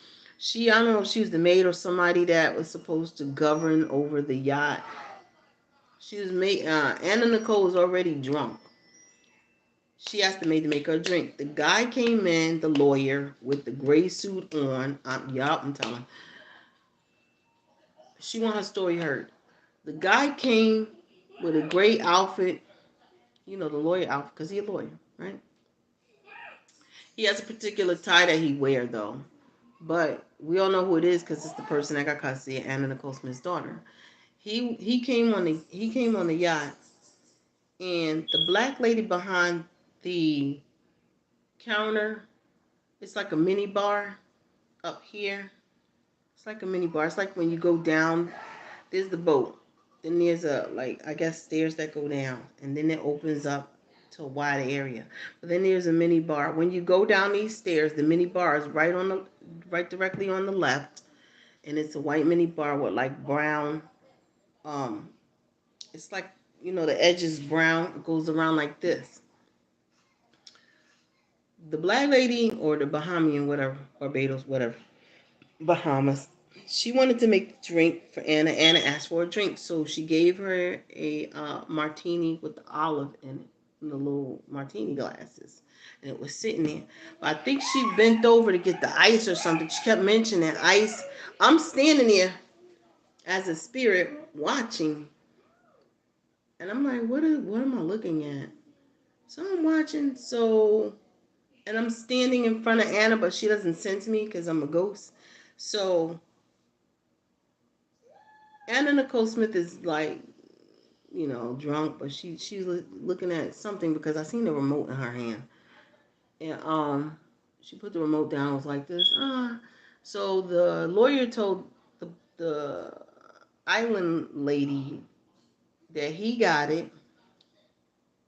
I don't know if she was the maid or somebody that was supposed to govern over the yacht. She was Anna Nicole was already drunk. She asked the maid to make her a drink. The guy came in, the lawyer, with the gray suit on. I'm telling. She want her story heard. The guy came with a gray outfit. You know, the lawyer outfit, because he's a lawyer, right? He has a particular tie that he wear, though. But we all know who it is because it's the person that got custody of Anna Nicole Smith's daughter. He came on the yacht, and the black lady behind the counter, it's like a mini bar up here. It's like a mini bar. It's like when you go down, there's the boat. Then there's like, I guess stairs that go down. And then it opens up to a wide area. But then there's a mini bar. When you go down these stairs, the mini bar is right directly on the left. And it's a white mini bar with like brown, um, it's like, the edge is brown. It goes around like this. The black lady or the Bahamian, whatever, Barbados, whatever, Bahamas. She wanted to make the drink for Anna. Anna asked for a drink, so she gave her a martini with the olive in it, in the little martini glasses, and it was sitting there. But I think she bent over to get the ice or something. She kept mentioning ice. I'm standing there as a spirit watching, And I'm like, what am I looking at? So I'm watching, and I'm standing in front of Anna, but she doesn't sense me because I'm a ghost. So Anna Nicole Smith is like, drunk, but she's looking at something because I seen the remote in her hand. And she put the remote down, was like this. So the lawyer told the island lady that he got it.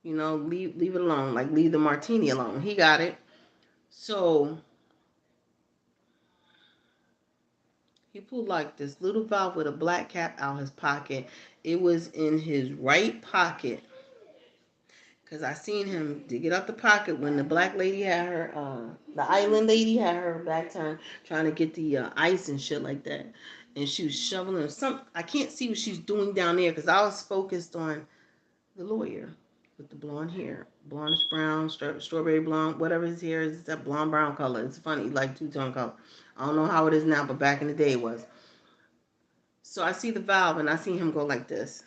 Leave it alone. Like, leave the martini alone. He got it. So he pulled like this little valve with a black cap out his pocket. It was in his right pocket. Cause I seen him dig it out the pocket when the black lady had her, the island lady had her back turned, trying to get the ice and shit like that, and she was shoveling some. I can't see what she's doing down there because I was focused on the lawyer with the blonde hair, blondish brown, strawberry blonde, whatever his hair is. It's that blonde brown color. It's funny, like two-tone color. I don't know how it is now, but back in the day it was. So I see the valve and I see him go like this.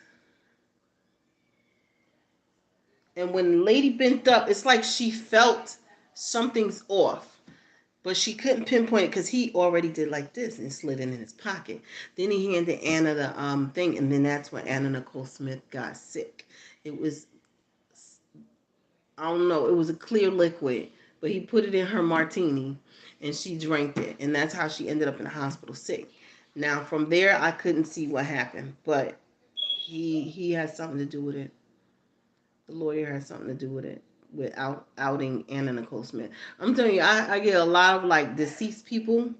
And when the lady bent up, it's like she felt something's off, but she couldn't pinpoint it because he already did like this and slid it in his pocket. Then he handed Anna the thing, and then that's when Anna Nicole Smith got sick. It was, I don't know, it was a clear liquid, but he put it in her martini, and she drank it, and that's how she ended up in the hospital sick. Now from there, I couldn't see what happened, but he has something to do with it. The lawyer has something to do with it, without outing Anna Nicole Smith. I'm telling you, I get a lot of like deceased people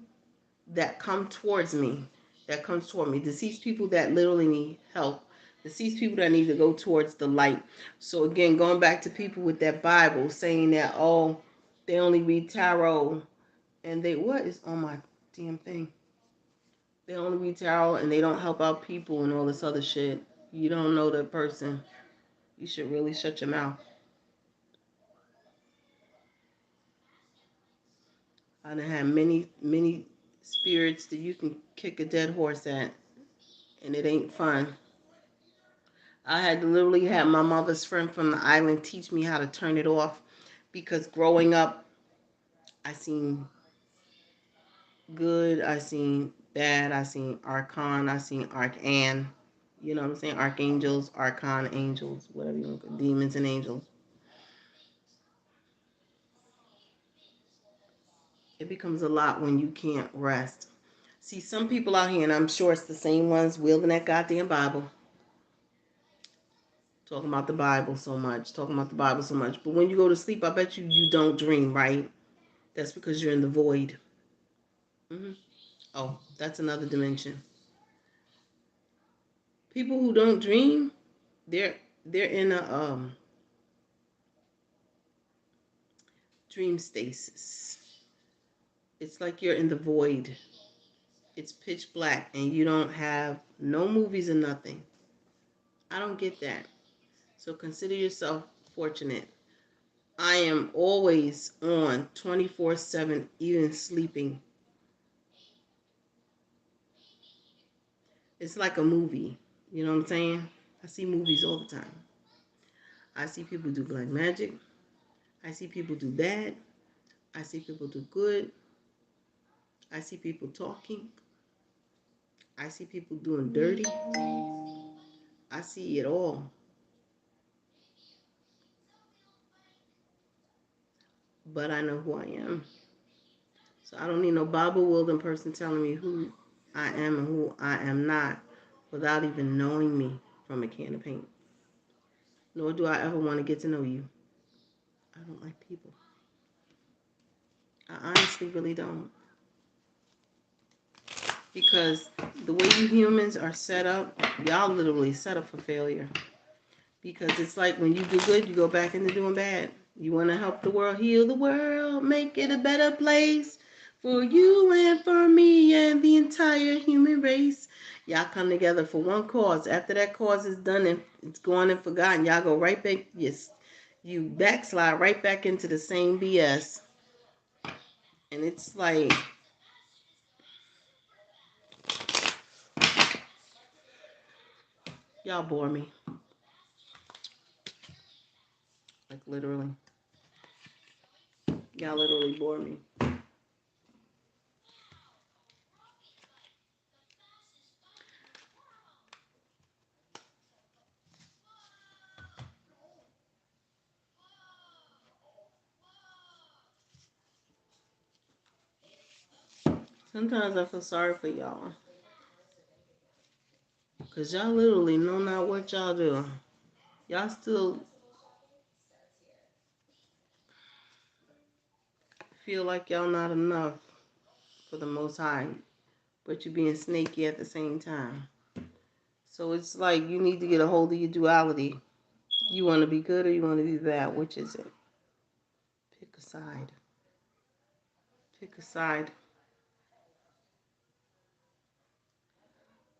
that come towards me, deceased people that literally need help, deceased people that need to go towards the light. So again, going back to people with that Bible saying that, oh, they only read tarot, and they, what is on my damn thing? They only read tarot and they don't help out people and all this other shit. You don't know that person. You should really shut your mouth. I done had many spirits that you can kick a dead horse at, and it ain't fun. I had to literally have my mother's friend from the island teach me how to turn it off, because growing up, I seen good, I seen bad, I seen archon, I seen arcan. You know what I'm saying? Archangels, archon, angels, whatever you want to call demons and angels. It becomes a lot when you can't rest. See, some people out here, and I'm sure it's the same ones wielding that goddamn Bible, talking about the Bible so much, talking about the Bible so much. But when you go to sleep, I bet you don't dream, right? That's because you're in the void. Hmm. Oh, that's another dimension. People who don't dream, they're in a dream stasis. It's like you're in the void. It's pitch black and you don't have no movies or nothing. I don't get that. So consider yourself fortunate. I am always on 24/7, even sleeping. It's like a movie. You know what I'm saying? I see movies all the time. I see people do black magic. I see people do bad. I see people do good. I see people talking. I see people doing dirty. I see it all. But I know who I am. So I don't need no Bible wielding person telling me who I am and who I am not without even knowing me from a can of paint. Nor do I ever want to get to know you. I don't like people. I honestly really don't. Because the way you humans are set up, y'all literally set up for failure. Because it's like when you do good, you go back into doing bad. You want to help the world, heal the world, make it a better place for you and for me and the entire human race. Y'all come together for one cause. After that cause is done and it's gone and forgotten, y'all go right back. Yes, you backslide right back into the same BS. And it's like, y'all bore me. Like literally. Y'all literally bore me. Sometimes I feel sorry for y'all. Because y'all literally know not what y'all do. Y'all still feel like y'all not enough for the Most High. But you're being snaky at the same time. So it's like you need to get a hold of your duality. You want to be good or you want to be bad? Which is it? Pick a side. Pick a side.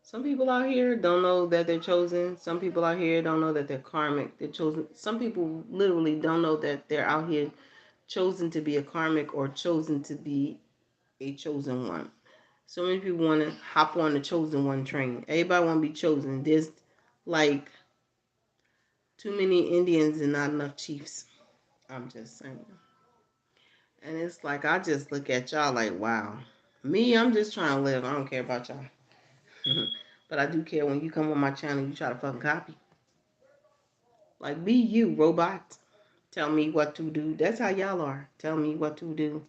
Some people out here don't know that they're chosen. Some people out here don't know that they're karmic. They're chosen. Some people literally don't know that they're out here chosen to be a karmic or chosen to be a chosen one. So many people want to hop on the chosen one train. Everybody want to be chosen. There's like too many Indians and not enough chiefs. I'm just saying. And it's like, I just look at y'all like, wow. Me, I'm just trying to live. I don't care about y'all. But I do care when you come on my channel, you try to fucking copy. Like, be you, robot. Tell me what to do. That's how y'all are. Tell me what to do.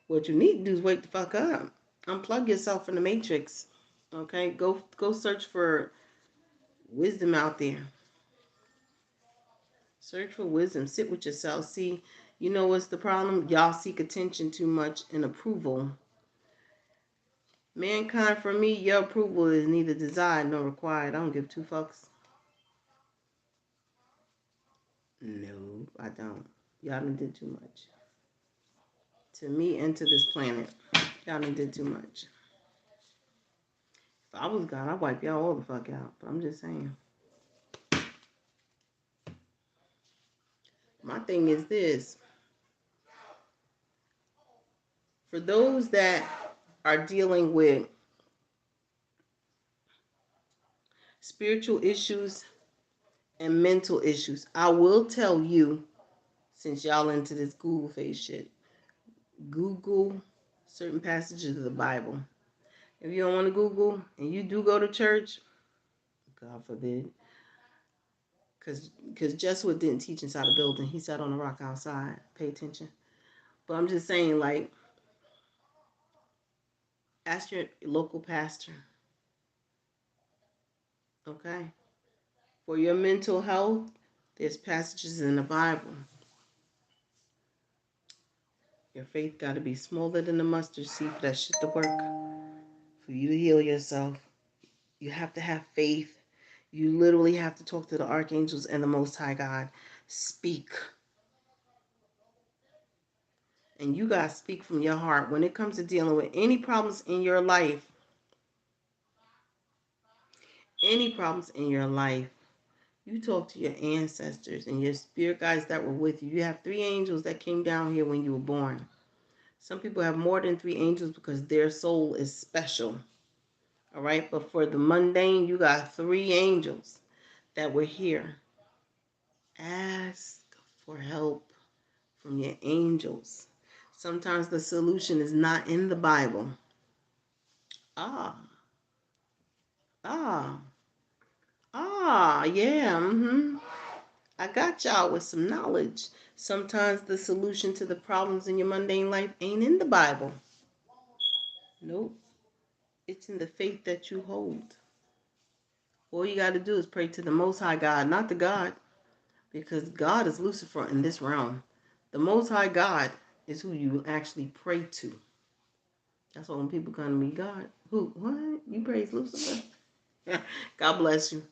What you need to do is wake the fuck up. Unplug yourself from the matrix. Okay? Go search for wisdom out there. Search for wisdom. Sit with yourself. See, you know what's the problem? Y'all seek attention too much and approval. Mankind, for me, your approval is neither desired nor required. I don't give two fucks. No, I don't. Y'all done did too much. To me and to this planet. Y'all done did too much. If I was God, I'd wipe y'all all the fuck out. But I'm just saying. My thing is this. For those that are dealing with spiritual issues and mental issues, I will tell you, since y'all into this Google face shit, Google certain passages of the Bible. If you don't want to Google and you do go to church, God forbid, because Jesuit didn't teach inside a building. He sat on a rock outside. Pay attention. But I'm just saying, like, ask your local pastor, okay? For your mental health, there's passages in the Bible. Your faith got to be smaller than the mustard seed for that shit to work. For you to heal yourself, you have to have faith. You literally have to talk to the archangels and the Most High God. Speak. And you got to speak from your heart. When it comes to dealing with any problems in your life, you talk to your ancestors and your spirit guides that were with you. You have 3 angels that came down here when you were born. Some people have more than 3 angels because their soul is special. All right? But for the mundane, you got 3 angels that were here. Ask for help from your angels. Sometimes the solution is not in the Bible. Ah, ah, yeah, I got y'all with some knowledge. Sometimes the solution to the problems in your mundane life ain't in the Bible. Nope. It's in the faith that you hold. All you got to do is pray to the Most High God, not the God, because God is Lucifer in this realm. The Most High God is who you actually pray to. That's why when people come to me, God, who? What? You praise Lucifer? God bless you.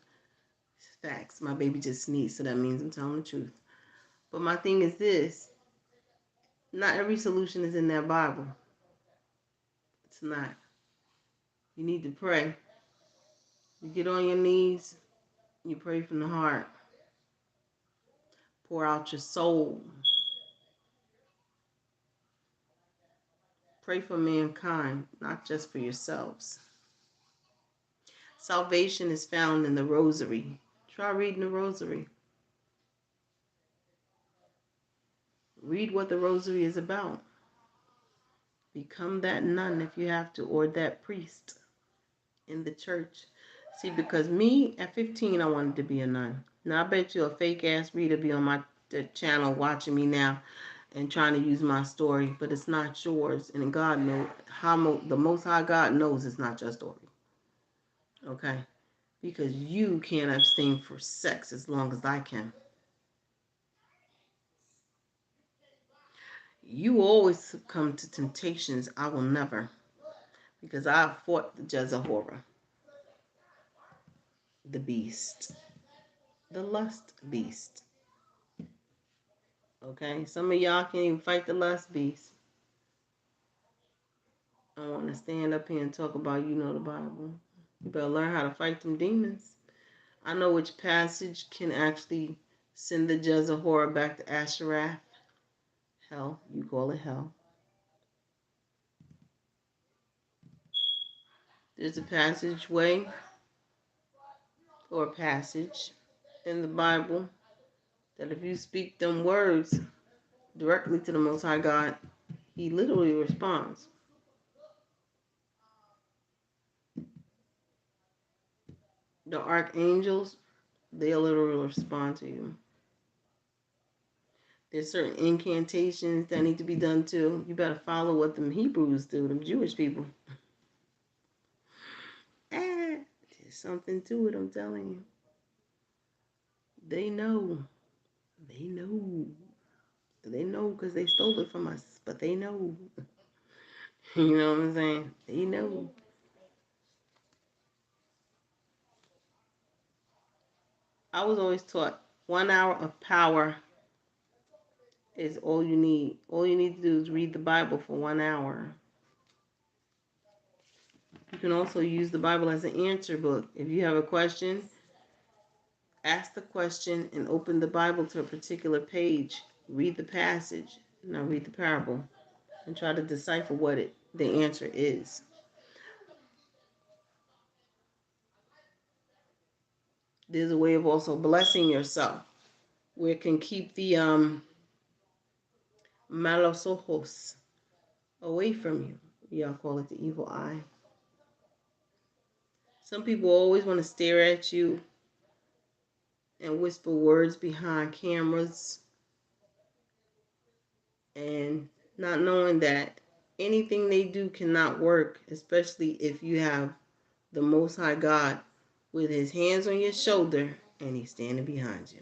Facts. My baby just sneezed, so that means I'm telling the truth. But my thing is this. Not every solution is in that Bible. It's not. You need to pray. You get on your knees. You pray from the heart. Pour out your soul. Pray for mankind, not just for yourselves. Salvation is found in the rosary. Try reading the rosary. Read what the rosary is about. Become that nun if you have to, or that priest in the church. See, because me, at 15, I wanted to be a nun. Now, I bet you a fake-ass reader be on my channel watching me now and trying to use my story, but it's not yours. And God knows, the Most High God knows it's not your story. Okay? Because you can't abstain for sex as long as I can. You always succumb to temptations. I will never. Because I fought the Jezahora, the beast, the lust beast. Okay? Some of y'all can't even fight the lust beast. I want to stand up here and talk about the Bible. You better learn how to fight them demons. I know which passage can actually send the Jezahora back to Asherah. Hell, you call it hell. There's a passageway or a passage in the Bible that if you speak them words directly to the Most High God, He literally responds. The archangels, they literally respond to you. There's certain incantations that need to be done too. You better follow what them Hebrews do, them Jewish people. There's something to it, I'm telling you. They know. They know. They know because they stole it from us, but they know. You know what I'm saying? They know. I was always taught 1 hour of power is all you need. All you need to do is read the Bible for 1 hour. You can also use the Bible as an answer book. If you have a question, ask the question and open the Bible to a particular page. Read the passage. Now read the parable and try to decipher what the answer is. There's a way of also blessing yourself where it can keep the malos ojos away from you. Y'all call it the evil eye. Some people always want to stare at you and whisper words behind cameras and not knowing that anything they do cannot work, especially if you have the Most High God with His hands on your shoulder and He's standing behind you.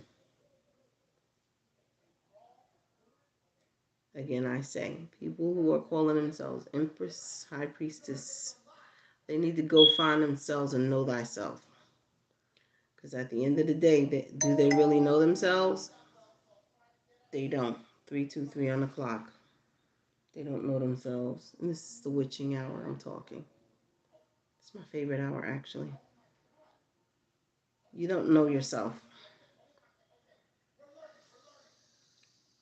Again, I say, people who are calling themselves Empress, High Priestess, they need to go find themselves and know thyself. Because at the end of the day, do they really know themselves? They don't. 323 on the clock. They don't know themselves. And this is the witching hour I'm talking. It's my favorite hour, actually. You don't know yourself.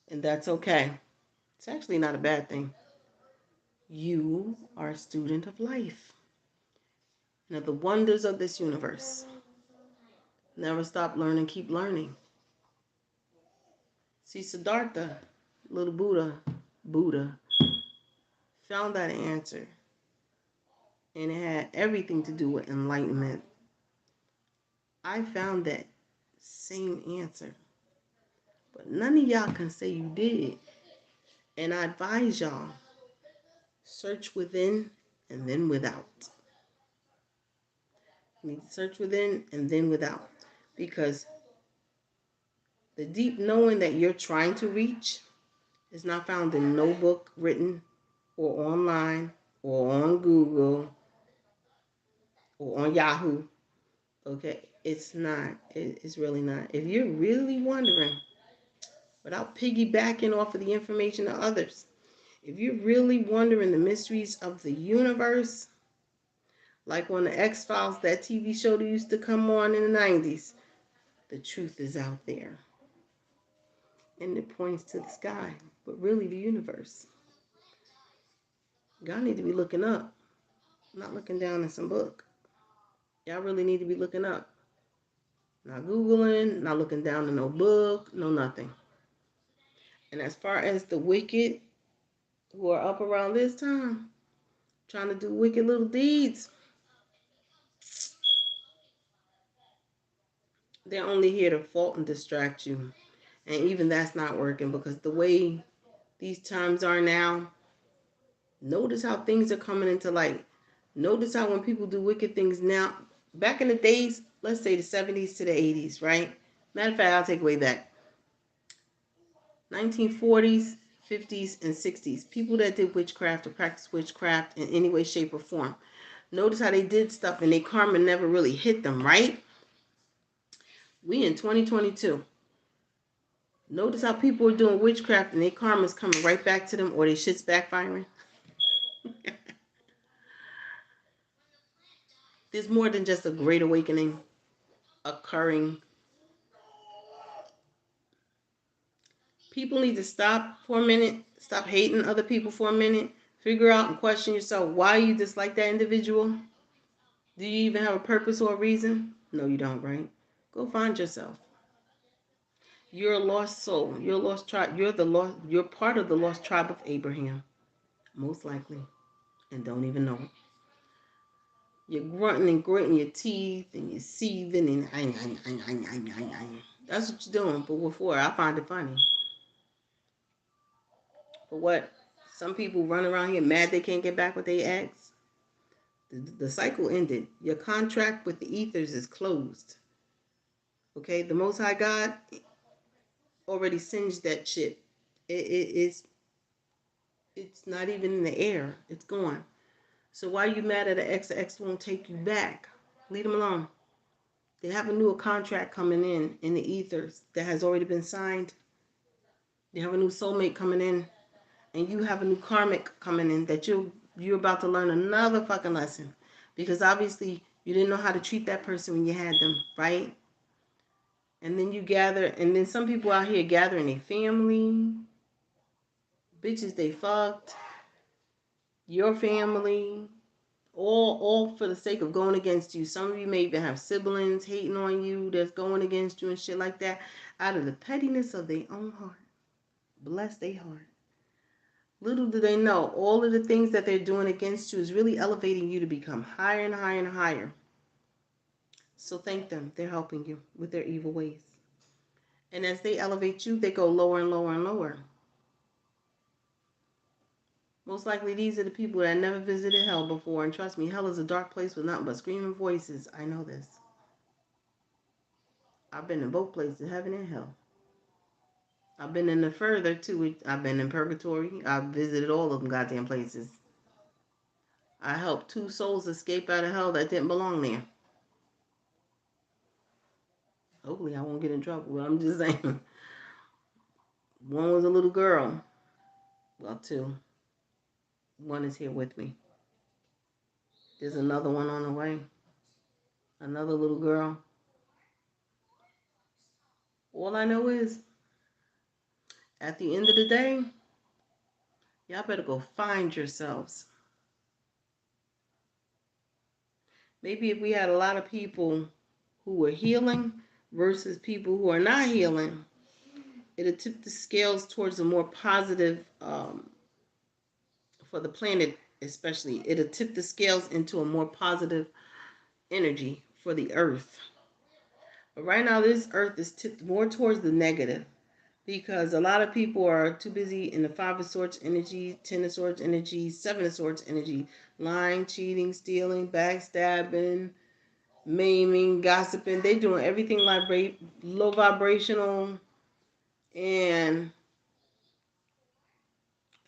And that's okay. It's actually not a bad thing. You are a student of life and of the wonders of this universe. Never stop learning, keep learning. See, Siddhartha, little Buddha, found that answer. And it had everything to do with enlightenment. I found that same answer. But none of y'all can say you did. And I advise y'all, search within and then without. You need to search within and then without. Because the deep knowing that you're trying to reach is not found in no book written or online or on Google or on Yahoo. Okay? It's not. It's really not. If you're really wondering, without piggybacking off of the information of others, if you're really wondering the mysteries of the universe, like on the X-Files, that TV show that used to come on in the 90s, the truth is out there. And it points to the sky, but really the universe. Y'all need to be looking up, not looking down in some book. Y'all really need to be looking up. Not Googling, not looking down in no book, no nothing. And as far as the wicked who are up around this time, trying to do wicked little deeds, they're only here to fault and distract you. And even that's not working, because the way these times are now, notice how things are coming into light. Notice how when people do wicked things now, back in the days, let's say the 70s to the 80s, right? Matter of fact, I'll take away that. 1940s, 50s, and 60s. People that did witchcraft or practiced witchcraft in any way, shape, or form. Notice how they did stuff and their karma never really hit them, right? We in 2022. Notice how people are doing witchcraft and their karma's coming right back to them, or their shit's backfiring. There's more than just a great awakening occurring. People need to stop for a minute, stop hating other people for a minute, figure out and question yourself why you dislike that individual. Do you even have a purpose or a reason? No, you don't, right? Go find yourself. You're a lost soul. You're a lost tribe. You're part of the lost tribe of Abraham, most likely, and don't even know it. You're grunting and gritting your teeth and you're seething and that's what you're doing. But what for? I find it funny. But what? Some people run around here mad they can't get back what they ex. The cycle ended. Your contract with the ethers is closed. Okay, the Most High God already singed that shit. It's not even in the air. It's gone. So why are you mad at an ex? The ex won't take you back. Leave them alone. They have a new contract coming in the ethers that has already been signed. They have a new soulmate coming in, and you have a new karmic coming in that you're about to learn another fucking lesson, because obviously you didn't know how to treat that person when you had them, right? And then you gather, and then some people out here gathering a family, bitches they fucked, your family, all for the sake of going against you. Some of you may even have siblings hating on you that's going against you and shit like that, out of the pettiness of their own heart. Bless their heart. Little do they know, all of the things that they're doing against you is really elevating you to become higher and higher and higher. So thank them. They're helping you with their evil ways. And as they elevate you, they go lower and lower and lower. Most likely these are the people that never visited hell before. And trust me, hell is a dark place with nothing but screaming voices. I know this. I've been in both places, heaven and hell. I've been in the further too. I've been in purgatory. I've visited all of them goddamn places. I helped 2 souls escape out of hell that didn't belong there. Hopefully I won't get in trouble, but I'm just saying. One was a little girl. Well, 2. One is here with me. There's another one on the way. Another little girl. All I know is, at the end of the day, y'all better go find yourselves. Maybe if we had a lot of people who were healing versus people who are not healing, it'll tip the scales towards a more positive, for the planet especially, it'll tip the scales into a more positive energy for the earth. But right now, this earth is tipped more towards the negative, because a lot of people are too busy in the 5 of Swords energy, 10 of Swords energy, 7 of Swords energy, lying, cheating, stealing, backstabbing, maiming, gossiping. They're doing everything low vibrational. And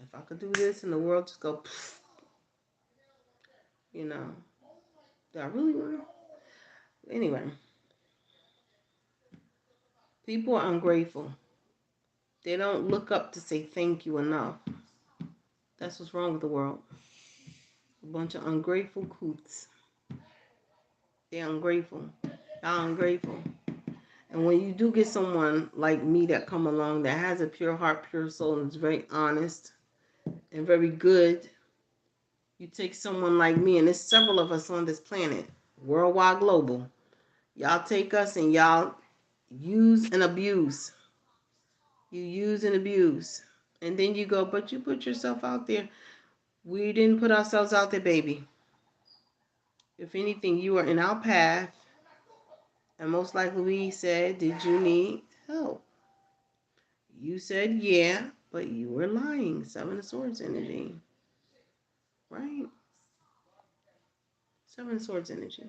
if I could do this and the world just go, pfft, you know, do I really want to? Anyway, people are ungrateful. They don't look up to say thank you enough. That's what's wrong with the world. A bunch of ungrateful coots. They're ungrateful. Y'all ungrateful. And when you do get someone like me that come along that has a pure heart, pure soul, and is very honest and very good, you take someone like me, and there's several of us on this planet, worldwide, global. Y'all take us and y'all use and abuse. You use and abuse. And then you go, but you put yourself out there. We didn't put ourselves out there, baby. If anything, you are in our path. And most likely we said, did you need help? You said, yeah, but you were lying. Seven of Swords energy. Right? Seven of Swords energy.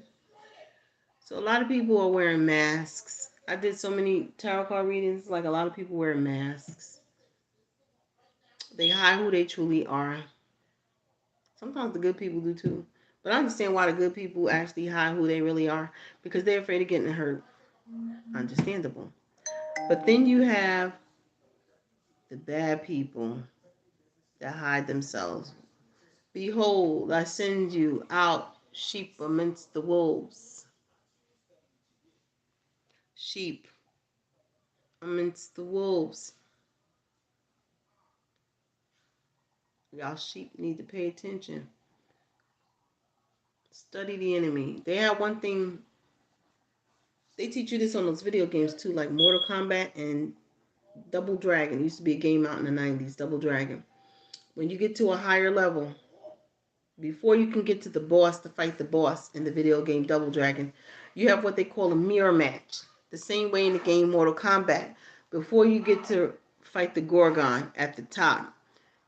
So a lot of people are wearing masks. I did so many tarot card readings, like a lot of people wear masks. They hide who they truly are. Sometimes the good people do too. But I understand why the good people actually hide who they really are, because they're afraid of getting hurt. Understandable. But then you have the bad people that hide themselves. Behold, I send you out, sheep amidst the wolves. Sheep amidst the wolves. Y'all sheep need to pay attention. Study the enemy. They have one thing, they teach you this on those video games too, like Mortal Kombat and Double Dragon. It used to be a game out in the 90s, Double Dragon. When you get to a higher level, before you can get to the boss to fight the boss in the video game Double Dragon, you have what they call a mirror match. The same way in the game Mortal Kombat. Before you get to fight the Gorgon at the top,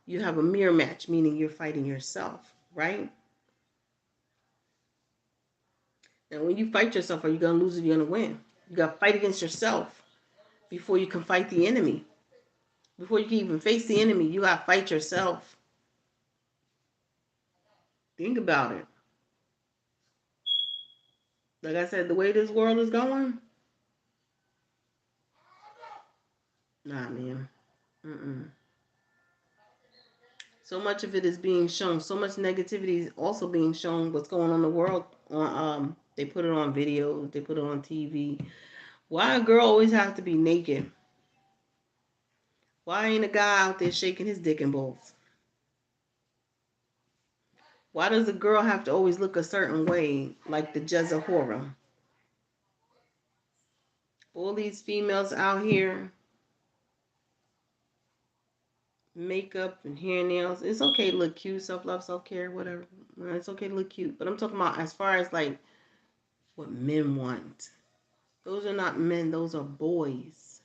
you have a mirror match, meaning you're fighting yourself, right? And when you fight yourself, are you going to lose or you're going to win? You got to fight against yourself before you can fight the enemy. Before you can even face the enemy, you got to fight yourself. Think about it. Like I said, the way this world is going, nah, man. Mm-mm. So much of it is being shown. So much negativity is also being shown. What's going on in the world? They put it on video. They put it on TV. Why a girl always have to be naked? Why ain't a guy out there shaking his dick and balls? Why does a girl have to always look a certain way, like the Jezahora? All these females out here, makeup and hair nails. It's okay to look cute, self-love, self-care, whatever. It's okay to look cute. But I'm talking about as far as like what men want. Those are not men, those are boys.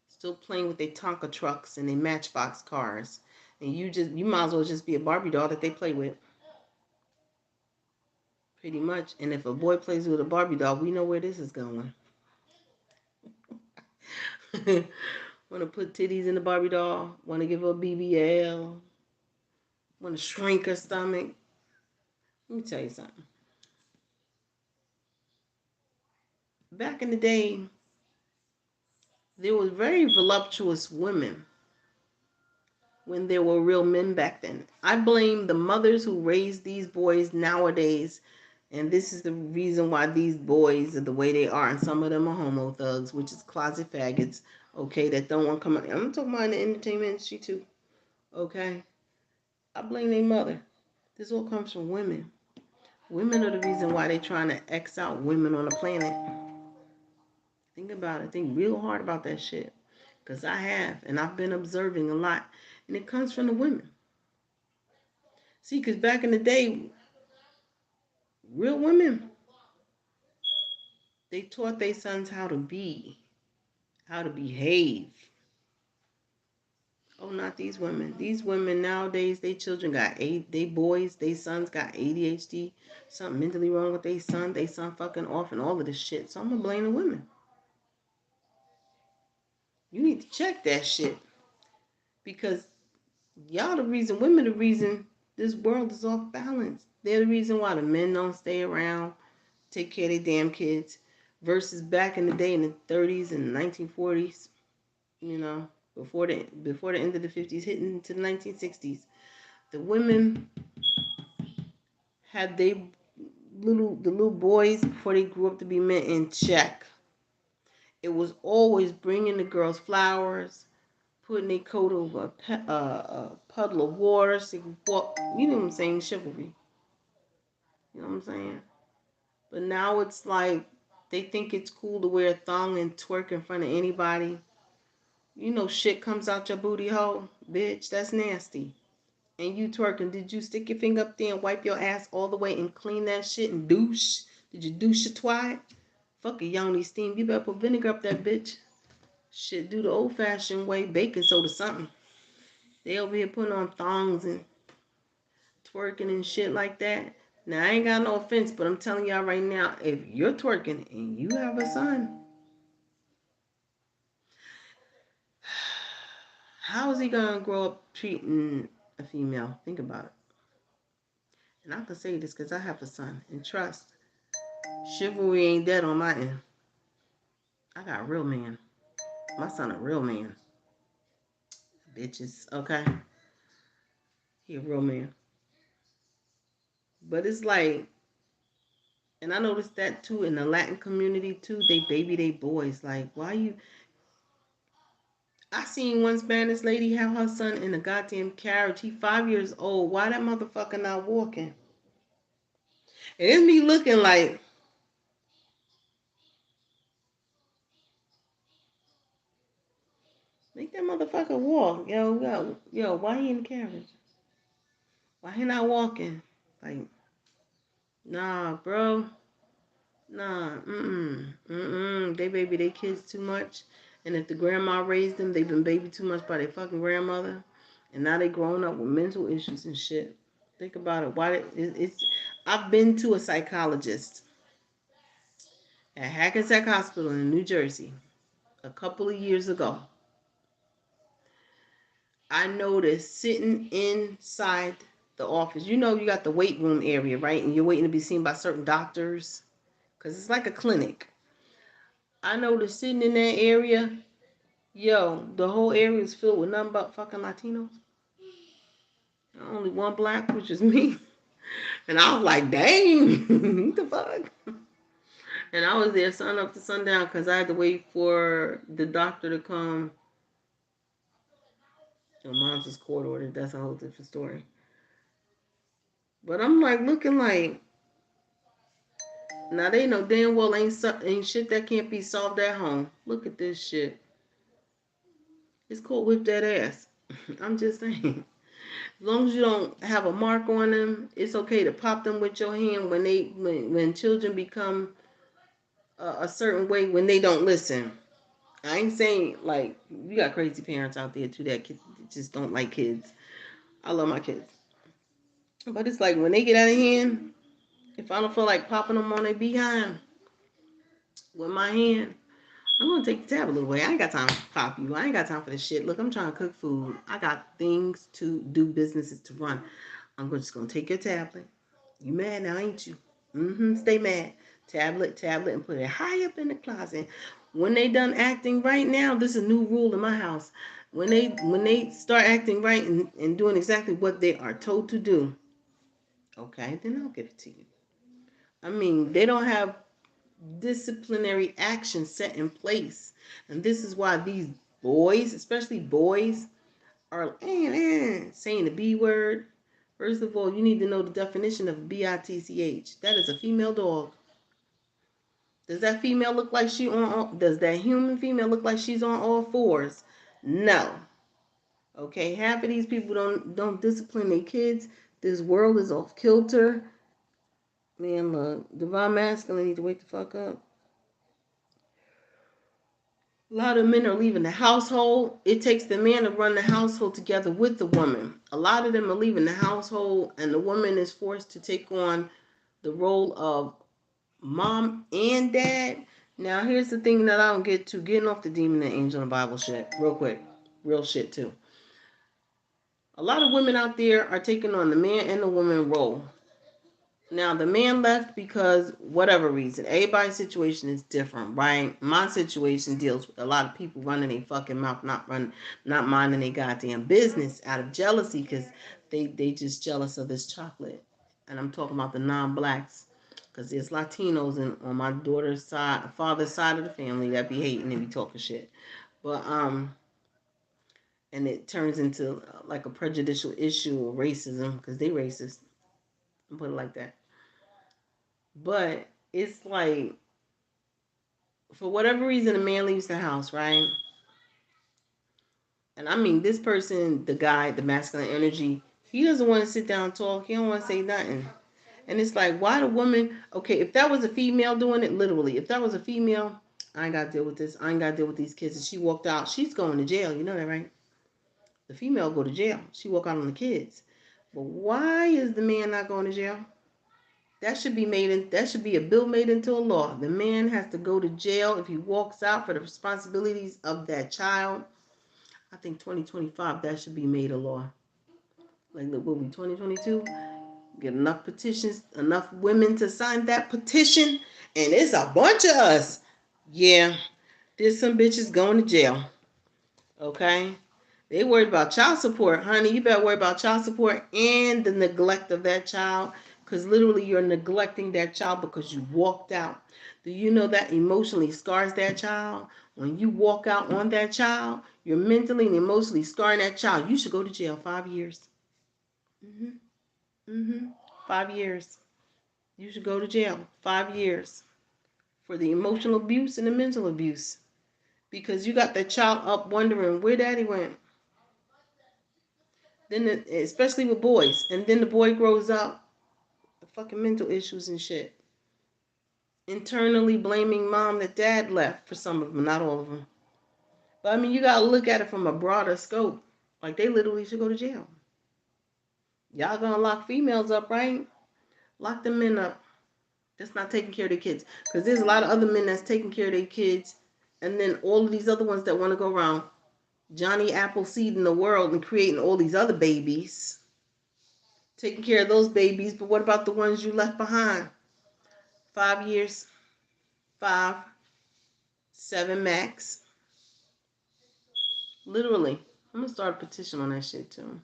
Still playing with their Tonka trucks and their Matchbox cars. And you might as well just be a Barbie doll that they play with. Pretty much. And if a boy plays with a Barbie doll, we know where this is going. Want to put titties in the Barbie doll? Want to give her a BBL? Want to shrink her stomach? Let me tell you something. Back in the day, there was very voluptuous women when there were real men back then. I blame the mothers who raised these boys nowadays, and this is the reason why these boys are the way they are. And some of them are homo thugs, which is closet faggots, okay, that don't want to come out. I'm talking about in the entertainment industry too, okay? I blame their mother. This all comes from women. Women are the reason why they're trying to X out women on the planet. Think about it. Think real hard about that shit. Because I have, and I've been observing a lot. And it comes from the women. See, because back in the day, real women, they taught their sons how to be, how to behave. Oh, not these women. These women nowadays, they children got they boys, they sons got ADHD, something mentally wrong with they son fucking off and all of this shit. So I'm gonna blame the women. You need to check that shit. Because y'all the reason, women the reason this world is off balance. They're the reason why the men don't stay around, take care of their damn kids. Versus back in the day in the 30s and 1940s, you know, before the end of the 50s, hitting into the 1960s, the women had the little boys before they grew up to be men in check. It was always bringing the girls flowers, putting a coat over a puddle of water so you can walk. You know what I'm saying? Chivalry. You know what I'm saying? But now it's like they think it's cool to wear a thong and twerk in front of anybody. You know shit comes out your booty hole, bitch. That's nasty. And you twerking, did you stick your finger up there and wipe your ass all the way and clean that shit and douche? Did you douche your twat? Fuck a yoni steam. You better put vinegar up that bitch. Shit, do the old fashioned way, baking soda something. They over here putting on thongs and twerking and shit like that. Now I ain't got no offense, but I'm telling y'all right now, if you're twerking and you have a son, how is he gonna grow up treating a female? Think about it. And I can say this because I have a son. And trust, chivalry ain't dead on my end. I got a real man. My son a real man. Bitches, okay? He a real man. But it's like, and I noticed that too in the Latin community too. They baby they boys. Like, why you? I seen one Spanish lady have her son in a goddamn carriage. He 5 years old. Why that motherfucker not walking? And it's me looking like, make that motherfucker walk. Yo, why he in the carriage? Why he not walking? Like, nah, bro. Nah, They baby their kids too much. And if the grandma raised them, they've been babied too much by their fucking grandmother. And now they grown up with mental issues and shit. Think about it. I've been to a psychologist at Hackensack Hospital in New Jersey a couple of years ago. I noticed sitting inside the office, you know, you got the weight room area, right? And you're waiting to be seen by certain doctors because it's like a clinic. I noticed sitting in that area, yo, the whole area is filled with nothing but fucking Latinos. Only one black, which is me. And I was like, dang, what the fuck? And I was there sun up to sundown because I had to wait for the doctor to come. Your mom's is court ordered. That's a whole different story. But I'm like looking like, now they know damn well ain't shit that can't be solved at home. Look at this shit. It's called whip that ass. I'm just saying. As long as you don't have a mark on them, it's okay to pop them with your hand when children become a certain way when they don't listen. I ain't saying like you got crazy parents out there too that kids just don't like kids. I love my kids, but it's like when they get out of hand, if I don't feel like popping them on their behind with my hand, I'm gonna take the tablet away. I ain't got time to pop you. I ain't got time for this shit. Look, I'm trying to cook food. I got things to do, businesses to run. Just gonna take your tablet. You mad now, ain't you? Stay mad. Tablet, and put it high up in the closet. When they done acting right now, this is a new rule in my house. When they start acting right and doing exactly what they are told to do, okay, then I'll give it to you. I mean, they don't have disciplinary action set in place. And this is why these boys, especially boys, are saying the B word. First of all, you need to know the definition of bitch. That is a female dog. Does that female look like does that human female look like she's on all fours? No. Okay, half of these people don't discipline their kids. This world is off kilter. Man, look, divine masculine need to wake the fuck up. A lot of men are leaving the household. It takes the man to run the household together with the woman. A lot of them are leaving the household, and the woman is forced to take on the role of mom and dad. Now, here's the thing that I don't get to. Getting off the demon and angel and Bible shit real quick. Real shit, too. A lot of women out there are taking on the man and the woman role. Now, the man left because whatever reason. Everybody's situation is different, right? My situation deals with a lot of people running their fucking mouth, not minding their goddamn business out of jealousy because they just jealous of this chocolate. And I'm talking about the non-blacks because there's Latinos on my daughter's side, father's side of the family that be hating and be talking shit. But, and it turns into like a prejudicial issue of racism because they racist. I'll put it like that. But it's like, for whatever reason, a man leaves the house, right? And I mean, this person, the guy, the masculine energy, he doesn't want to sit down and talk. He don't want to say nothing. And it's like, why the woman? Okay, if that was a female doing it, literally, if that was a female, I ain't got to deal with this. I ain't got to deal with these kids. And she walked out, she's going to jail. You know that, right? The female go to jail. She walk out on the kids. But why is the man not going to jail? That should be made in, that should be a bill made into a law. The man has to go to jail if he walks out for the responsibilities of that child. I think 2025 that should be made a law. Like, look, what we 2022? Get enough petitions, enough women to sign that petition, and it's a bunch of us. Yeah, there's some bitches going to jail. Okay? They worried about child support, honey. You better worry about child support and the neglect of that child, because literally you're neglecting that child because you walked out. Do you know that emotionally scars that child? When you walk out on that child, you're mentally and emotionally scarring that child. You should go to jail 5 years. Mhm. Mhm. 5 years. You should go to jail 5 years for the emotional abuse and the mental abuse, because you got that child up wondering where daddy went. Then, especially with boys, and then the boy grows up, the fucking mental issues and shit. Internally blaming mom that dad left for some of them, not all of them. But I mean, you gotta look at it from a broader scope. Like, they literally should go to jail. Y'all gonna lock females up, right? Lock the men up. That's not taking care of their kids. Because there's a lot of other men that's taking care of their kids. And then all of these other ones that want to go around Johnny Appleseed in the world and creating all these other babies. Taking care of those babies. But what about the ones you left behind? 5 years. 5. 7 max. Literally. I'm going to start a petition on that shit too.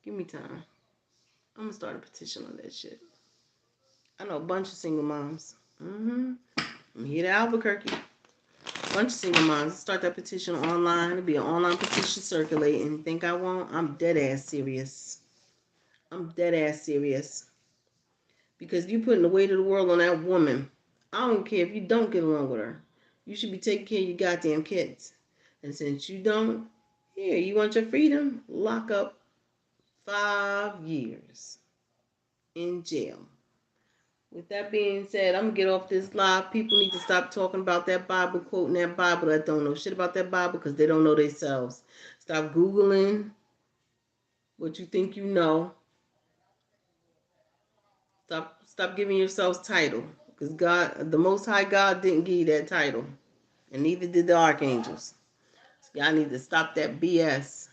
Give me time. I'm going to start a petition on that shit. I know a bunch of single moms. I'm here to Albuquerque. Bunch of single moms. Start that petition online. It'll be an online petition circulating. Think I won't? I'm dead ass serious. I'm dead ass serious. Because you putting the weight of the world on that woman. I don't care if you don't get along with her. You should be taking care of your goddamn kids. And since you don't, here, you want your freedom? Lock up 5 years in jail. With that being said, I'm going to get off this live. People need to stop talking about that Bible, quoting that Bible that don't know shit about that Bible because they don't know themselves. Stop Googling what you think you know. Stop giving yourselves title. Because God, the Most High God didn't give you that title. And neither did the archangels. So y'all need to stop that BS.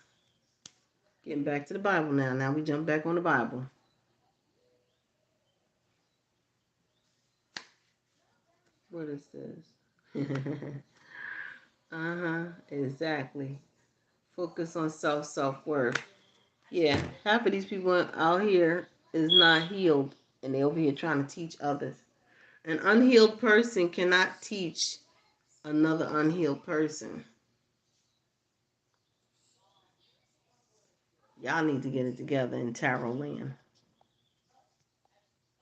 Getting back to the Bible now. Now we jump back on the Bible. What is this? Exactly. Focus on self-worth. Yeah, half of these people out here is not healed, and they over here trying to teach others. An unhealed person cannot teach another unhealed person. Y'all need to get it together in tarot land.